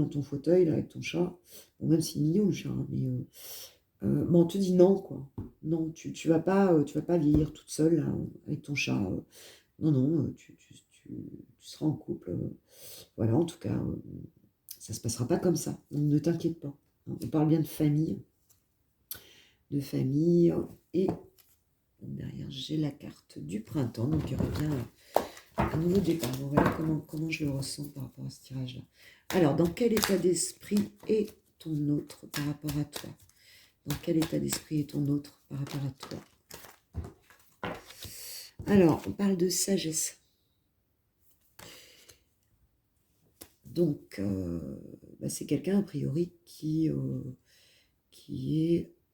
ton fauteuil, là, avec ton chat. Bon, même si mignon, le chat, hein, mais on te dit non, quoi. Non, tu vas pas vieillir toute seule là, avec ton chat. Non, non, tu seras en couple. Voilà, en tout cas, ça se passera pas comme ça. Donc ne t'inquiète pas. On parle bien de famille. Et derrière, j'ai la carte du printemps. Donc il y aura bien un nouveau départ. On va voir comment je le ressens par rapport à ce tirage-là. Alors, dans quel état d'esprit est ton autre par rapport à toi? Dans quel état d'esprit est ton autre par rapport à toi? Alors, on parle de sagesse. Donc, c'est quelqu'un, a priori, qui est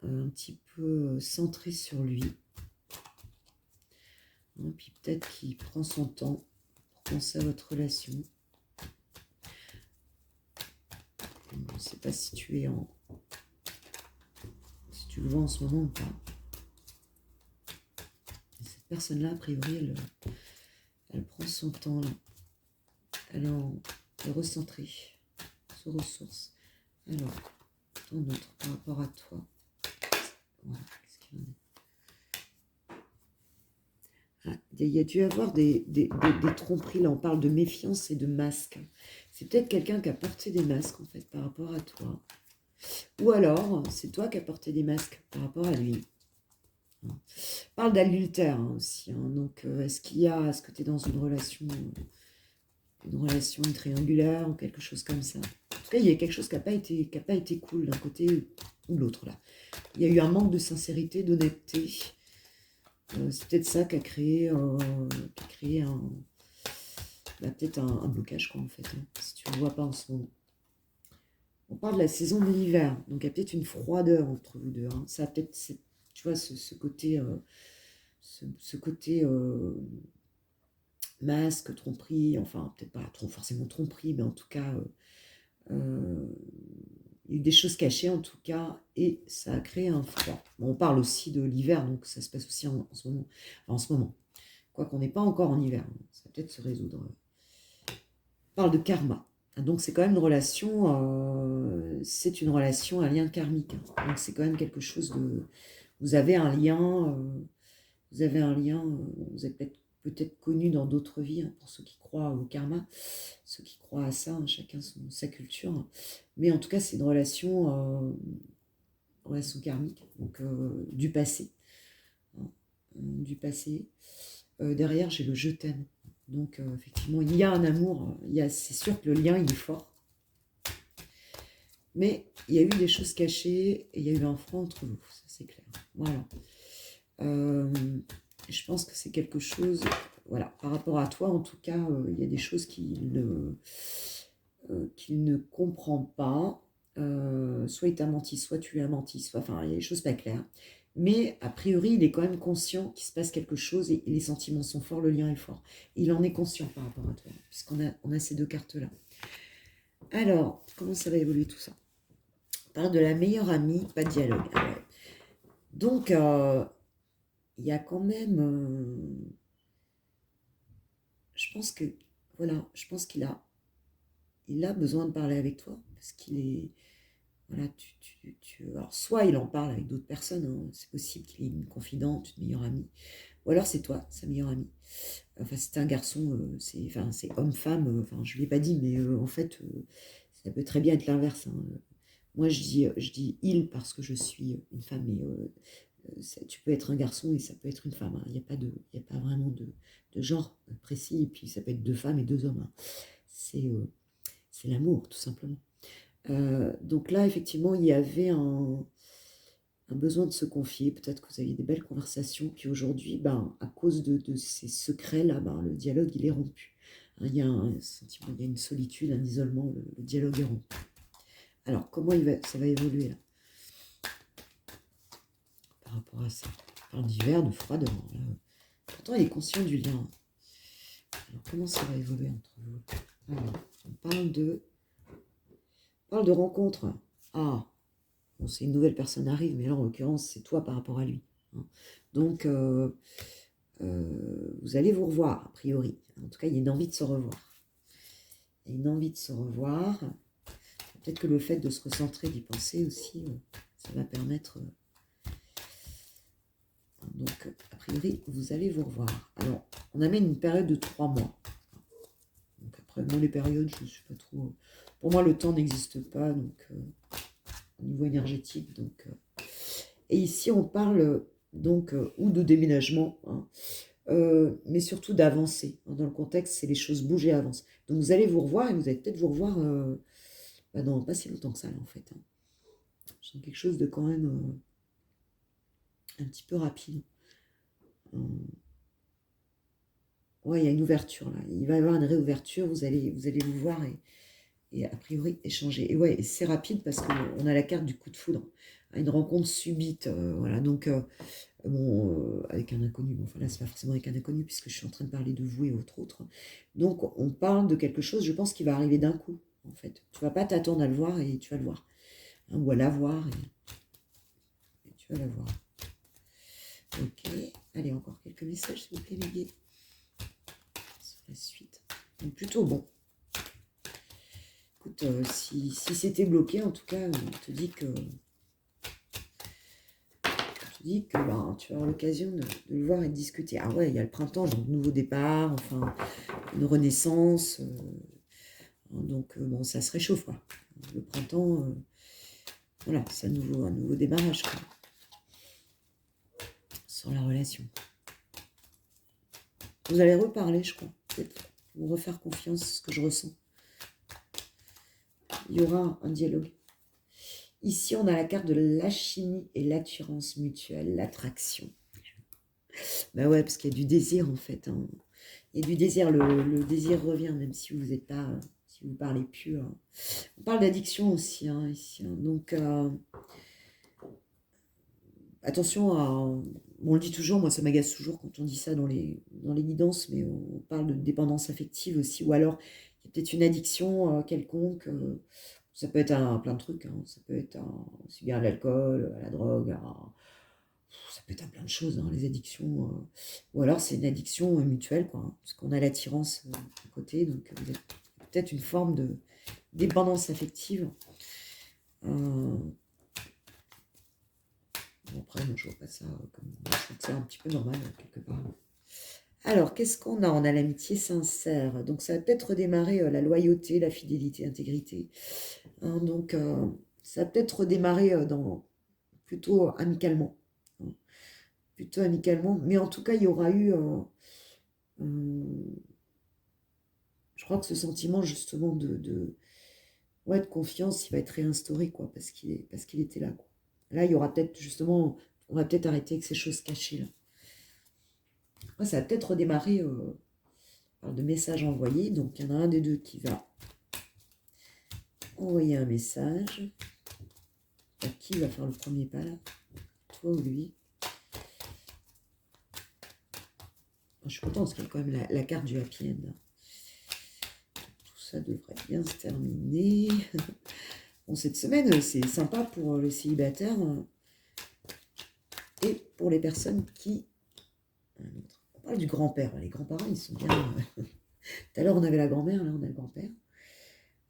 un petit peu centré sur lui. Et puis peut-être qu'il prend son temps pour penser à votre relation. Je ne sais pas si tu es si tu le vois en ce moment ou pas. Et cette personne-là, a priori, elle prend son temps, là. Elle est recentrée, se ressource. Alors, ton autre par rapport à toi. Voilà, qu'est-ce qu'il en est? Il y a dû avoir des tromperies, là on parle de méfiance et de masque. C'est peut-être quelqu'un qui a porté des masques en fait par rapport à toi. Ou alors, c'est toi qui as porté des masques par rapport à lui. Hein. Parle d'adultère hein, aussi. Hein. Donc, est-ce que tu es dans une relation triangulaire ou quelque chose comme ça? En tout cas, il y a quelque chose qui n'a pas été cool d'un côté ou de l'autre, là. Il y a eu un manque de sincérité, d'honnêteté. C'est peut-être ça qui a créé peut-être un blocage, quoi, en fait, hein, si tu ne le vois pas en ce moment. On parle de la saison de l'hiver, donc il y a peut-être une froideur entre vous deux. Hein. Ça a peut-être, tu vois, ce côté, masque, tromperie, enfin, peut-être pas forcément tromperie, mais en tout cas, il y a eu des choses cachées, en tout cas, et ça a créé un froid. Bon, on parle aussi de l'hiver, donc ça se passe aussi en ce moment. Enfin, en ce moment. Quoi qu'on n'est pas encore en hiver, hein. Ça va peut-être se résoudre. On parle de karma. Donc c'est quand même une relation, c'est une relation, un lien karmique. Hein. Donc c'est quand même quelque chose de... Vous avez un lien, vous êtes peut-être connus dans d'autres vies, hein, pour ceux qui croient au karma, ceux qui croient à ça, hein, chacun sa culture. Mais en tout cas, c'est une relation karmique, donc du passé. Hein, du passé. Derrière, j'ai le je t'aime. Donc, effectivement, il y a un amour, c'est sûr que le lien, il est fort. Mais il y a eu des choses cachées et il y a eu un froid entre vous, ça c'est clair. Voilà. Je pense que c'est quelque chose, voilà, par rapport à toi, en tout cas, il y a des choses qu'il ne comprend pas. Soit il t'a menti, soit tu lui as menti, enfin, il y a des choses pas claires. Mais a priori, il est quand même conscient qu'il se passe quelque chose et les sentiments sont forts, le lien est fort. Il en est conscient par rapport à toi, puisqu'on a ces deux cartes-là. Alors, comment ça va évoluer tout ça? On parle de la meilleure amie, pas de dialogue. Ah ouais. Donc, il y a quand même... je pense que, voilà, je pense qu'il a besoin de parler avec toi, parce qu'il est... Voilà, alors, soit il en parle avec d'autres personnes, hein, c'est possible qu'il ait une confidente, une meilleure amie, ou alors c'est toi, sa meilleure amie. Enfin, c'est un garçon, c'est homme-femme, enfin, je ne l'ai pas dit, mais en fait, ça peut très bien être l'inverse. Hein. Moi, je dis il parce que je suis une femme, mais tu peux être un garçon et ça peut être une femme. Hein. Il n'y a pas vraiment de genre précis, et puis ça peut être deux femmes et deux hommes. Hein. C'est l'amour, tout simplement. Donc là, effectivement, il y avait un besoin de se confier. Peut-être que vous aviez des belles conversations, puis aujourd'hui, à cause de ces secrets-là, le dialogue, il est rompu. Hein, il y a un sentiment, il y a une solitude, un isolement, le dialogue est rompu. Alors, comment ça va évoluer là par rapport à ça? On parle d'hiver, de froideur. Là. Pourtant, il est conscient du lien. Alors, comment ça va évoluer entre vous? Alors, on parle de rencontre. Ah, bon, c'est une nouvelle personne arrive, mais là, en l'occurrence, c'est toi par rapport à lui. Hein. Donc, vous allez vous revoir, a priori. En tout cas, il y a une envie de se revoir. Il y a une envie de se revoir. Peut-être que le fait de se recentrer, d'y penser aussi, ça va permettre... donc, a priori, vous allez vous revoir. Alors, on amène une période de 3 mois. Donc, après, moi, les périodes, je ne suis pas trop... Pour moi, le temps n'existe pas, donc, au niveau énergétique. Donc, et ici, on parle donc ou de déménagement, hein, mais surtout d'avancer. Hein. Dans le contexte, c'est les choses bougent et avancent. Donc, vous allez vous revoir, et vous allez peut-être vous revoir dans pas si longtemps que ça, là, en fait. Hein. C'est quelque chose de quand même un petit peu rapide. Ouais, il y a une ouverture là. Il va y avoir une réouverture. Vous allez vous voir et a priori échanger. Et ouais, c'est rapide parce qu'on a la carte du coup de foudre. Une rencontre subite. Voilà. Donc, avec un inconnu. Bon, enfin là, c'est pas forcément avec un inconnu puisque je suis en train de parler de vous et autres. Donc, on parle de quelque chose, je pense, qui va arriver d'un coup. En fait, tu vas pas t'attendre à le voir et tu vas le voir. Hein, ou à la voir et tu vas la voir. Ok. Allez, encore quelques messages, s'il vous plaît, les guides. La suite. Donc plutôt bon. Écoute, si c'était bloqué, en tout cas, on te dit que tu vas avoir l'occasion de le voir et de discuter. Ah ouais, il y a le printemps, donc nouveau départ, enfin, une renaissance. Donc bon, ça se réchauffe, quoi. Le printemps, voilà, c'est un nouveau démarrage, quoi. sur la relation. Vous allez reparler, je crois. Peut-être vous refaire confiance, c'est ce que je ressens. Il y aura un dialogue. Ici, on a la carte de l'alchimie et l'attirance mutuelle, l'attraction. Ben ouais, parce qu'il y a du désir, en fait. Hein. Il y a du désir. Le désir revient, même si vous n'êtes pas... si vous ne parlez plus. Hein. On parle d'addiction aussi, hein, ici. Hein. Donc, attention à... On le dit toujours, moi ça m'agace toujours quand on dit ça dans les guidances, mais on parle de dépendance affective aussi, ou alors il y a peut-être une addiction quelconque, ça peut être plein de trucs, hein, ça peut être aussi bien à l'alcool, à la drogue, ça peut être à plein de choses, hein, les addictions, ou alors c'est une addiction mutuelle, quoi, hein, parce qu'on a l'attirance à côté, donc vous êtes peut-être une forme de dépendance affective. Après, moi, je vois pas ça comme... Je trouve que c'est un petit peu normal, quelque part. Alors, qu'est-ce qu'on a? On a l'amitié sincère. Donc, ça va peut-être redémarrer la loyauté, la fidélité, l'intégrité. Hein, donc, ça va peut-être redémarrer plutôt amicalement. Hein, plutôt amicalement. Mais en tout cas, il y aura eu... je crois que ce sentiment, justement, de confiance, il va être réinstauré, quoi, parce qu'il était là, quoi. Là, il y aura peut-être, justement, on va peut-être arrêter avec ces choses cachées, là. Après, ça va peut-être redémarrer par de messages envoyés. Donc, il y en a un des deux qui va envoyer un message. Qui va faire le premier pas, là? Toi ou lui? Je suis contente parce qu'il y a quand même la carte du happy end. Tout ça devrait bien se terminer. Bon, cette semaine, c'est sympa pour les célibataires et pour les personnes qui... On parle du grand-père. Les grands-parents, ils sont bien... Tout à l'heure, on avait la grand-mère, là, on a le grand-père.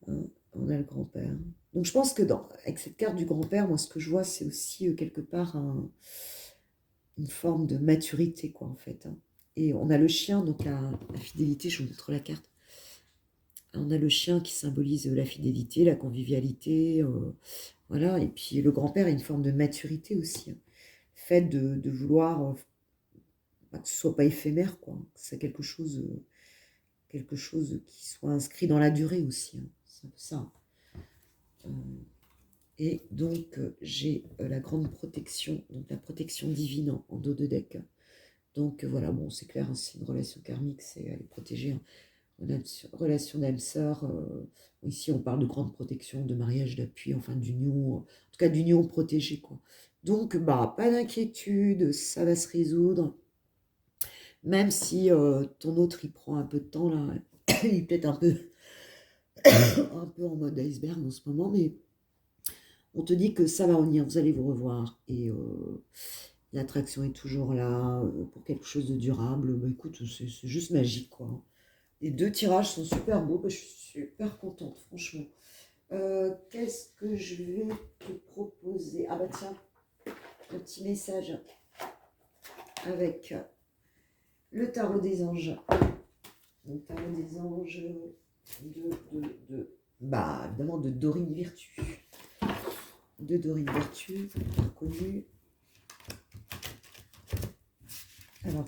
On a le grand-père. Donc, je pense que avec cette carte du grand-père, moi, ce que je vois, c'est aussi quelque part une forme de maturité, quoi, en fait. Hein. Et on a le chien, donc la fidélité, je vous montre la carte. On a le chien qui symbolise la fidélité, la convivialité, voilà. Et puis le grand-père a une forme de maturité aussi. Hein. Le fait de vouloir que ce soit pas éphémère, quoi. Que c'est quelque chose qui soit inscrit dans la durée aussi. Hein. C'est un peu ça. Et donc, j'ai la grande protection, donc la protection divine en dos de deck. Donc, voilà, bon, c'est clair, hein, c'est une relation karmique, elle est protégée. Hein. Relation d'âme-sœur, ici on parle de grande protection, de mariage d'appui, enfin d'union, en tout cas d'union protégée, quoi. Donc, bah, pas d'inquiétude, ça va se résoudre. Même si ton autre, il prend un peu de temps, là, il est peut-être un peu en mode iceberg en ce moment, mais on te dit que ça va revenir, vous allez vous revoir. Et l'attraction est toujours là pour quelque chose de durable. Bah, écoute, c'est juste magique, quoi. Les deux tirages sont super beaux. Bah, je suis super contente, franchement. Qu'est-ce que je vais te proposer? Ah bah tiens, un petit message avec le tarot des anges. Le tarot des anges bah, évidemment, de Dorine Virtue. De Dorine Virtue, reconnue. Alors,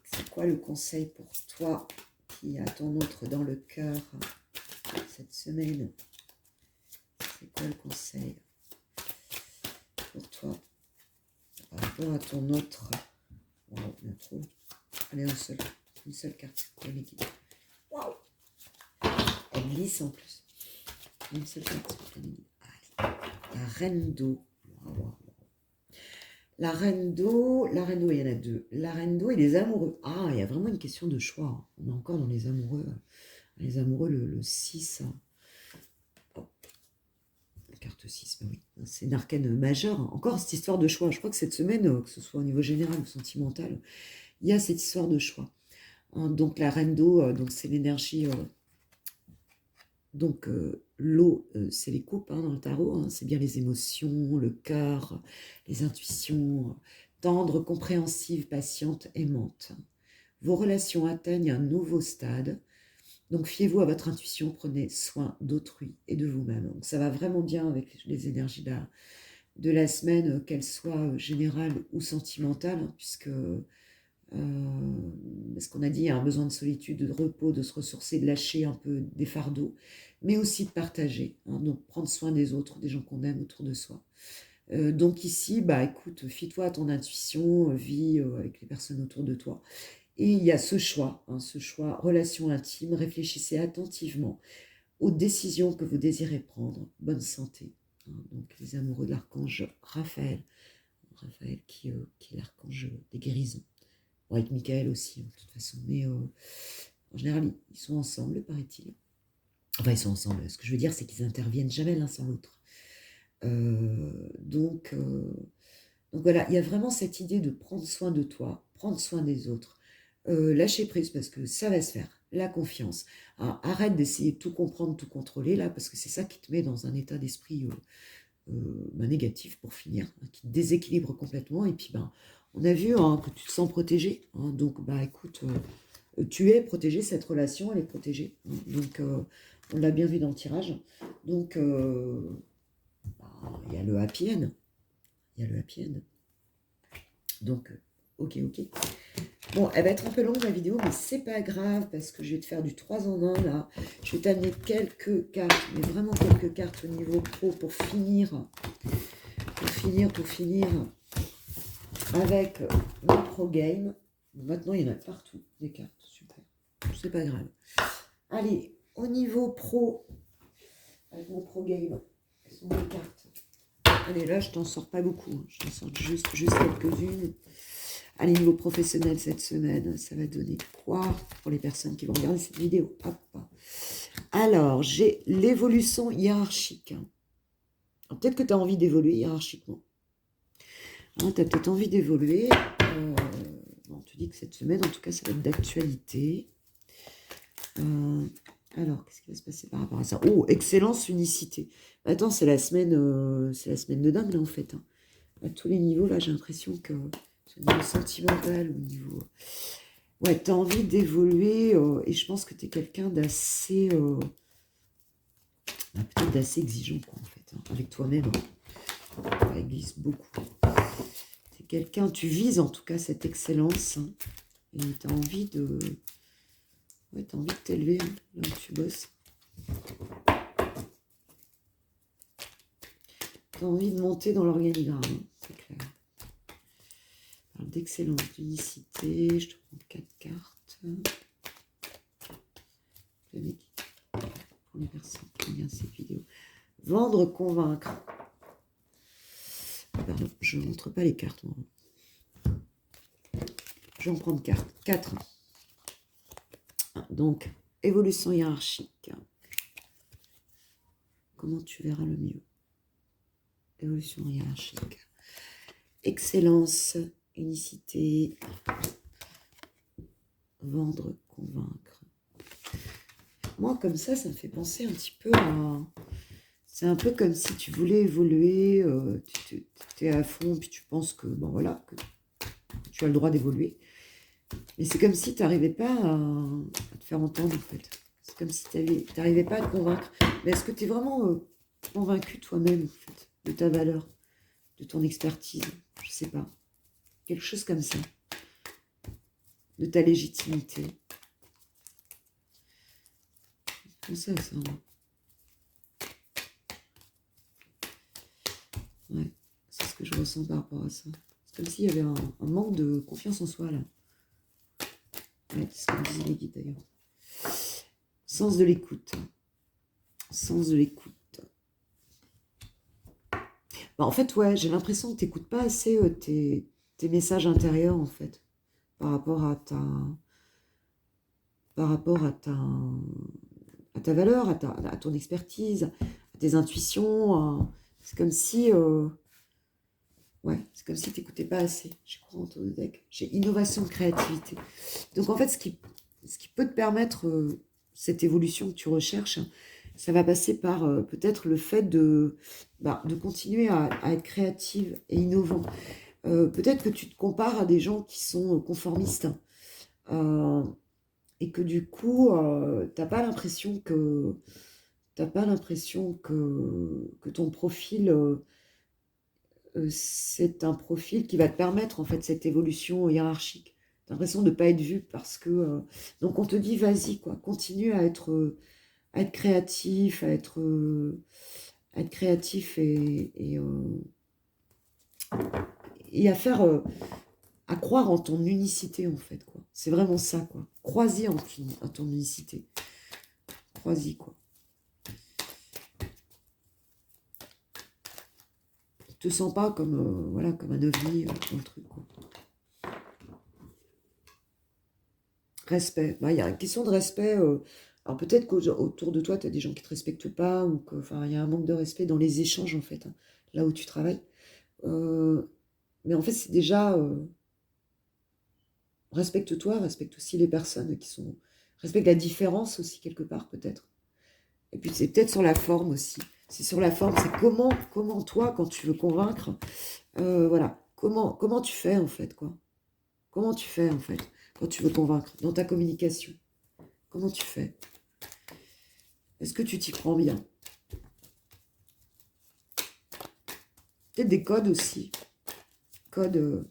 c'est quoi le conseil pour toi qui a ton autre dans le cœur cette semaine? C'est quoi le conseil pour toi par rapport à ton autre? Wow, il y a trop. Allez, une seule carte. Waouh! Elle glisse en plus. Une seule carte. Allez. La reine d'eau. Wow. La reine d'eau, il y en a deux. La reine d'eau et les amoureux. Ah, il y a vraiment une question de choix. On est encore dans les amoureux. Les amoureux, le 6. Oh. La carte 6, bah oui. C'est une arcane majeure. Encore cette histoire de choix. Je crois que cette semaine, que ce soit au niveau général ou sentimental, il y a cette histoire de choix. Donc la reine d'eau, donc c'est l'énergie... Donc, l'eau, c'est les coupes hein, dans le tarot, hein, c'est bien les émotions, le cœur, les intuitions, tendres, compréhensives, patientes, aimantes. Vos relations atteignent un nouveau stade, donc fiez-vous à votre intuition, prenez soin d'autrui et de vous-même. Donc, ça va vraiment bien avec les énergies de la semaine, qu'elle soit générale ou sentimentale, hein, puisque, ce qu'on a dit, il y a un besoin de solitude, de repos, de se ressourcer, de lâcher un peu des fardeaux, mais aussi de partager, hein, donc prendre soin des autres, des gens qu'on aime autour de soi. Donc ici, bah écoute, fie-toi à ton intuition, vis avec les personnes autour de toi. Et il y a hein, ce choix, relation intime, réfléchissez attentivement aux décisions que vous désirez prendre. Bonne santé. Hein, donc les amoureux de l'archange Raphaël. Raphaël qui est l'archange des guérisons. Bon, avec Michael aussi, hein, de toute façon. Mais en général, ils sont ensemble, paraît-il. Enfin, ils sont ensemble. Ce que je veux dire, c'est qu'ils interviennent jamais l'un sans l'autre. Donc voilà, il y a vraiment cette idée de prendre soin de toi, prendre soin des autres, lâcher prise parce que ça va se faire, la confiance. Alors, arrête d'essayer de tout comprendre, tout contrôler là, parce que c'est ça qui te met dans un état d'esprit négatif pour finir, hein, qui te déséquilibre complètement. Et puis on a vu hein, que tu te sens protégé, hein, donc écoute, tu es protégé, cette relation elle est protégée. Hein, donc on l'a bien vu dans le tirage. Donc il y a le happy end. Il y a le happy end. Donc, ok. Bon, elle va être un peu longue la vidéo, mais c'est pas grave parce que je vais te faire du 3 en 1 là. Je vais t'amener quelques cartes, mais vraiment quelques cartes au niveau pro pour finir. Pour finir avec mon pro game. Maintenant, il y en a partout, des cartes. Super. C'est pas grave. Allez, au niveau pro, avec mon pro game, quelles sont les cartes? Allez, là, je t'en sors pas beaucoup. Hein. Je t'en sors juste quelques-unes. Allez, niveau professionnel cette semaine, ça va donner quoi pour les personnes qui vont regarder cette vidéo? Hop. Alors, j'ai l'évolution hiérarchique. Peut-être que tu as envie d'évoluer hiérarchiquement. Hein, tu as peut-être envie d'évoluer. On te dit que cette semaine, en tout cas, ça va être d'actualité. Alors, qu'est-ce qui va se passer par rapport à ça? Oh, excellence, unicité. Attends, c'est la semaine de dingue, là, en fait. Hein. À tous les niveaux, là, j'ai l'impression que... au niveau sentimental, au niveau... Ouais, tu as envie d'évoluer et je pense que tu es quelqu'un d'assez... peut-être d'assez exigeant, quoi, en fait, hein, avec toi-même. Ça glisse beaucoup. C'est quelqu'un, tu vises en tout cas cette excellence hein, et tu as envie de... Ouais, tu as envie de t'élever hein, là où tu bosses. Tu as envie de monter dans l'organigramme, hein, c'est clair. D'excellence, d'unicité, je te prends 4 cartes. Pour les personnes qui regardent cette vidéo. Vendre, convaincre. Pardon, je ne montre pas les cartes. Moi. Je vais en prendre 4. Donc, évolution hiérarchique. Comment tu verras le mieux? Évolution hiérarchique. Excellence, unicité. Vendre, convaincre. Moi, comme ça me fait penser un petit peu à... C'est un peu comme si tu voulais évoluer, tu es à fond, puis tu penses que, bon voilà, que tu as le droit d'évoluer. Mais c'est comme si tu n'arrivais pas à te faire entendre, en fait. C'est comme si tu n'arrivais pas à te convaincre. Mais est-ce que tu es vraiment convaincu toi-même, en fait, de ta valeur, de ton expertise? Je sais pas. Quelque chose comme ça. De ta légitimité. Comme ça. Ouais, c'est ce que je ressens par rapport à ça. C'est comme s'il y avait un manque de confiance en soi, là. Ouais, c'est ce que me disaient les guides, d'ailleurs. Sens de l'écoute. Sens de l'écoute. En fait, ouais, j'ai l'impression que tu n'écoutes pas assez tes messages intérieurs, en fait, par rapport à ta valeur, à ton expertise, à tes intuitions. C'est comme si... ouais, c'est comme si tu n'écoutais pas assez. Je crois en ton deck. J'ai innovation, créativité. Donc, en fait, ce qui peut te permettre cette évolution que tu recherches, ça va passer par peut-être le fait de continuer à être créative et innovant. Peut-être que tu te compares à des gens qui sont conformistes et que du coup, t'as pas l'impression que ton profil c'est un profil qui va te permettre, en fait, cette évolution hiérarchique. Tu as l'impression de ne pas être vu parce que... donc, on te dit, vas-y, quoi, continue à être créatif, à être créatif et à faire... à croire en ton unicité, en fait, quoi. C'est vraiment ça, quoi. Crois-y en ton unicité. Crois-y, quoi. Te sens pas comme, voilà, comme un ovni dans le truc, quoi. Respect. Bah, il y a une question de respect. Alors peut-être qu'autour de toi, tu as des gens qui te respectent pas, ou que, enfin, il y a un manque de respect dans les échanges, en fait, hein, là où tu travailles. Euh, mais en fait, c'est déjà respecte-toi, respecte aussi les personnes qui sont. Respecte la différence aussi, quelque part, peut-être. Et puis c'est peut-être sur la forme aussi. C'est sur la forme, c'est comment toi, quand tu veux convaincre, voilà, comment tu fais en fait, quoi. Comment tu fais en fait, quand tu veux convaincre, dans ta communication. Comment tu fais? Est-ce que tu t'y prends bien? Peut-être des codes aussi. Codes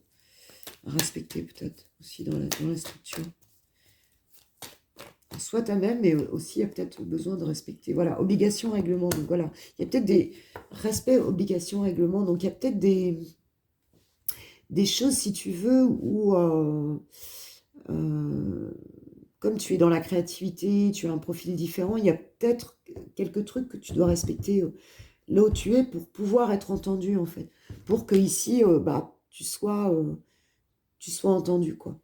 à respecter peut-être aussi dans la structure. Soit toi-même, mais aussi il y a peut-être besoin de respecter. Voilà, obligation, règlement. Donc voilà, il y a peut-être des respects, obligations, règlements. Donc il y a peut-être des choses, si tu veux, où, comme tu es dans la créativité, tu as un profil différent, il y a peut-être quelques trucs que tu dois respecter là où tu es pour pouvoir être entendu, en fait. Pour que ici, bah, tu sois entendu, quoi.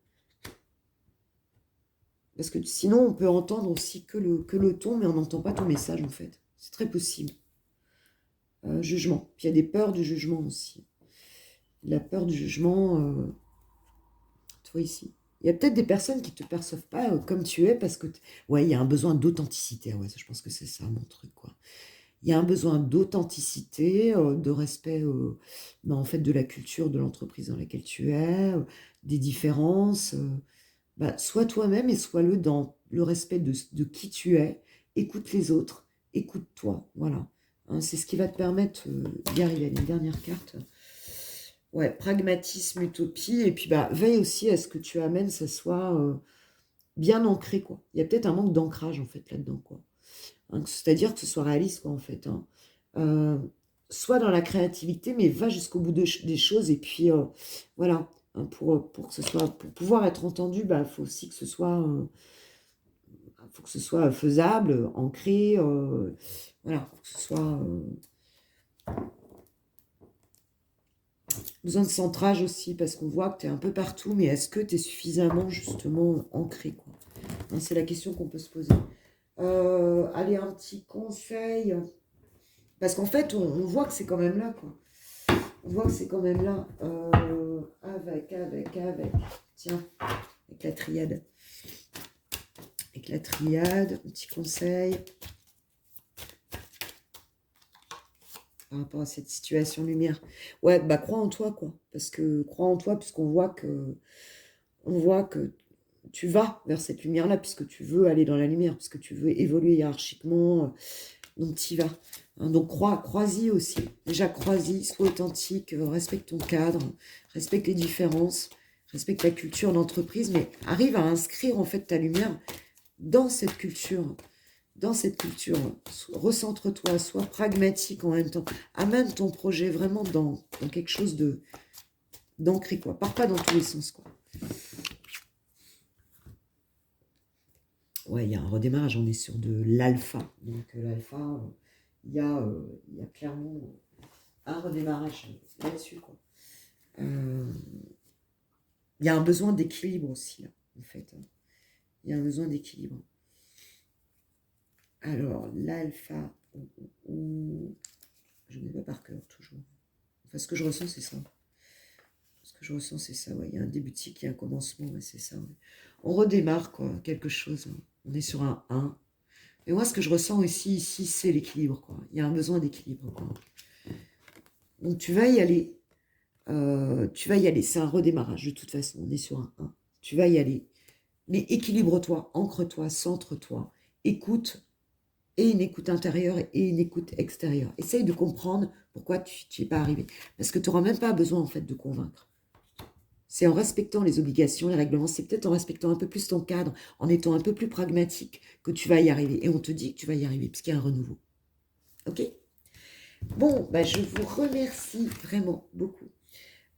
Parce que sinon, on peut entendre aussi que le ton, mais on n'entend pas ton message, en fait. C'est très possible. Jugement. Puis il y a des peurs du jugement aussi. La peur du jugement, tu vois ici. Il y a peut-être des personnes qui ne te perçoivent pas comme tu es parce que, ouais, il y a un besoin d'authenticité. Ouais, je pense que c'est ça mon truc, quoi. Il y a un besoin d'authenticité, de respect, ben, en fait, de la culture de l'entreprise dans laquelle tu es, des différences. Bah, sois toi-même et sois-le dans le respect de qui tu es. Écoute les autres, écoute-toi. Voilà. Hein, c'est ce qui va te permettre d'y arriver. Une dernière carte. Ouais, pragmatisme, utopie. Et puis, bah, veille aussi à ce que tu amènes, ça soit bien ancré, quoi. Il y a peut-être un manque d'ancrage, en fait, là-dedans, quoi. Hein, c'est-à-dire que ce soit réaliste, quoi, en fait. Hein. Euh, Soit dans la créativité, mais va jusqu'au bout des choses. Et puis, voilà. Hein, pour que ce soit, pour pouvoir être entendu, bah, faut aussi que ce soit, faut que ce soit faisable, ancré. Voilà, faut que ce soit besoin de centrage aussi, parce qu'on voit que tu es un peu partout, mais est-ce que tu es suffisamment justement ancré, quoi. Hein, c'est la question qu'on peut se poser. Allez, un petit conseil. Parce qu'en fait, on voit que c'est quand même là, quoi. On voit que c'est quand même là. Avec. Tiens, avec la triade. Avec la triade, un petit conseil. Par rapport à cette situation lumière. Ouais, bah crois en toi, quoi. Parce que crois en toi, puisqu'on voit que tu vas vers cette lumière-là, puisque tu veux aller dans la lumière, puisque tu veux évoluer hiérarchiquement. Donc tu y vas. Hein, donc crois-y aussi. Déjà crois-y, sois authentique, respecte ton cadre, respecte les différences, respecte la culture d'entreprise, mais arrive à inscrire en fait ta lumière dans cette culture. Dans cette culture, recentre-toi, sois pragmatique en même temps. Amène ton projet vraiment dans quelque chose d'ancré, quoi. Pars pas dans tous les sens, quoi. Ouais, il y a un redémarrage, on est sur de l'alpha. Donc l'alpha, il y a clairement un redémarrage là-dessus, quoi. Il y a un besoin d'équilibre aussi, là, en fait. Il y a un besoin d'équilibre. Alors, l'alpha, je ne sais pas par cœur, toujours. Enfin, ce que je ressens, c'est ça. Ce que je ressens, c'est ça, ouais. Il y a un début de cycle, il y a un commencement, ouais, c'est ça. Ouais. On redémarre, quoi, quelque chose. On est sur un 1. Et moi, ce que je ressens aussi ici, c'est l'équilibre, quoi. Il y a un besoin d'équilibre, quoi. Donc, tu vas y aller. C'est un redémarrage, de toute façon. On est sur un 1. Tu vas y aller. Mais équilibre-toi, ancre-toi, centre-toi. Écoute et une écoute intérieure et une écoute extérieure. Essaye de comprendre pourquoi tu n'y es pas arrivé. Parce que tu n'auras même pas besoin, en fait, de convaincre. C'est en respectant les obligations, les règlements, c'est peut-être en respectant un peu plus ton cadre, en étant un peu plus pragmatique que tu vas y arriver. Et on te dit que tu vas y arriver, puisqu'il y a un renouveau. Ok? Bon, bah, je vous remercie vraiment beaucoup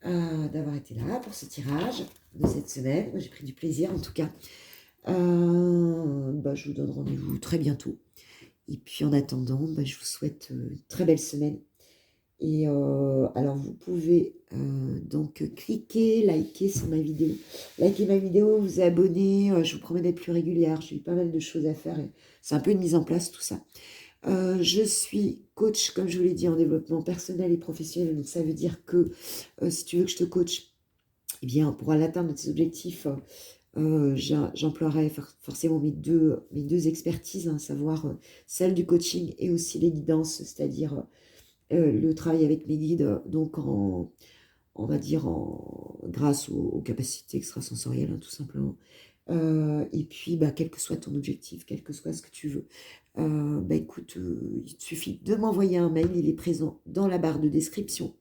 d'avoir été là pour ce tirage de cette semaine. Moi, j'ai pris du plaisir, en tout cas. Bah, je vous donne rendez-vous très bientôt. Et puis, en attendant, bah, je vous souhaite une très belle semaine. Et alors, vous pouvez donc cliquer, liker sur ma vidéo. Liker ma vidéo, vous abonner. Je vous promets d'être plus régulière. J'ai eu pas mal de choses à faire. C'est un peu une mise en place, tout ça. Je suis coach, comme je vous l'ai dit, en développement personnel et professionnel. Donc, ça veut dire que si tu veux que je te coach, eh bien, pour l'atteindre de tes objectifs, j'emploierai forcément mes deux expertises, à savoir celle du coaching et aussi les guidances, c'est-à-dire le travail avec mes guides, donc on va dire grâce aux capacités extrasensorielles, tout simplement. Et puis, bah, quel que soit ton objectif, quel que soit ce que tu veux, bah, écoute, il te suffit de m'envoyer un mail, il est présent dans la barre de description.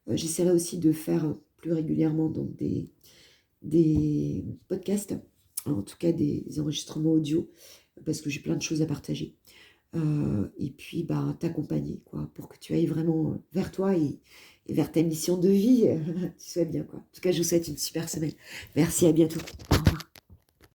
J'essaierai aussi de faire plus régulièrement donc des podcasts, en tout cas des enregistrements audio, parce que j'ai plein de choses à partager. Et puis, bah, t'accompagner, quoi, pour que tu ailles vraiment vers toi et vers ta mission de vie. Tu sois bien, quoi. En tout cas, je vous souhaite une super semaine. Merci, à bientôt. Au revoir.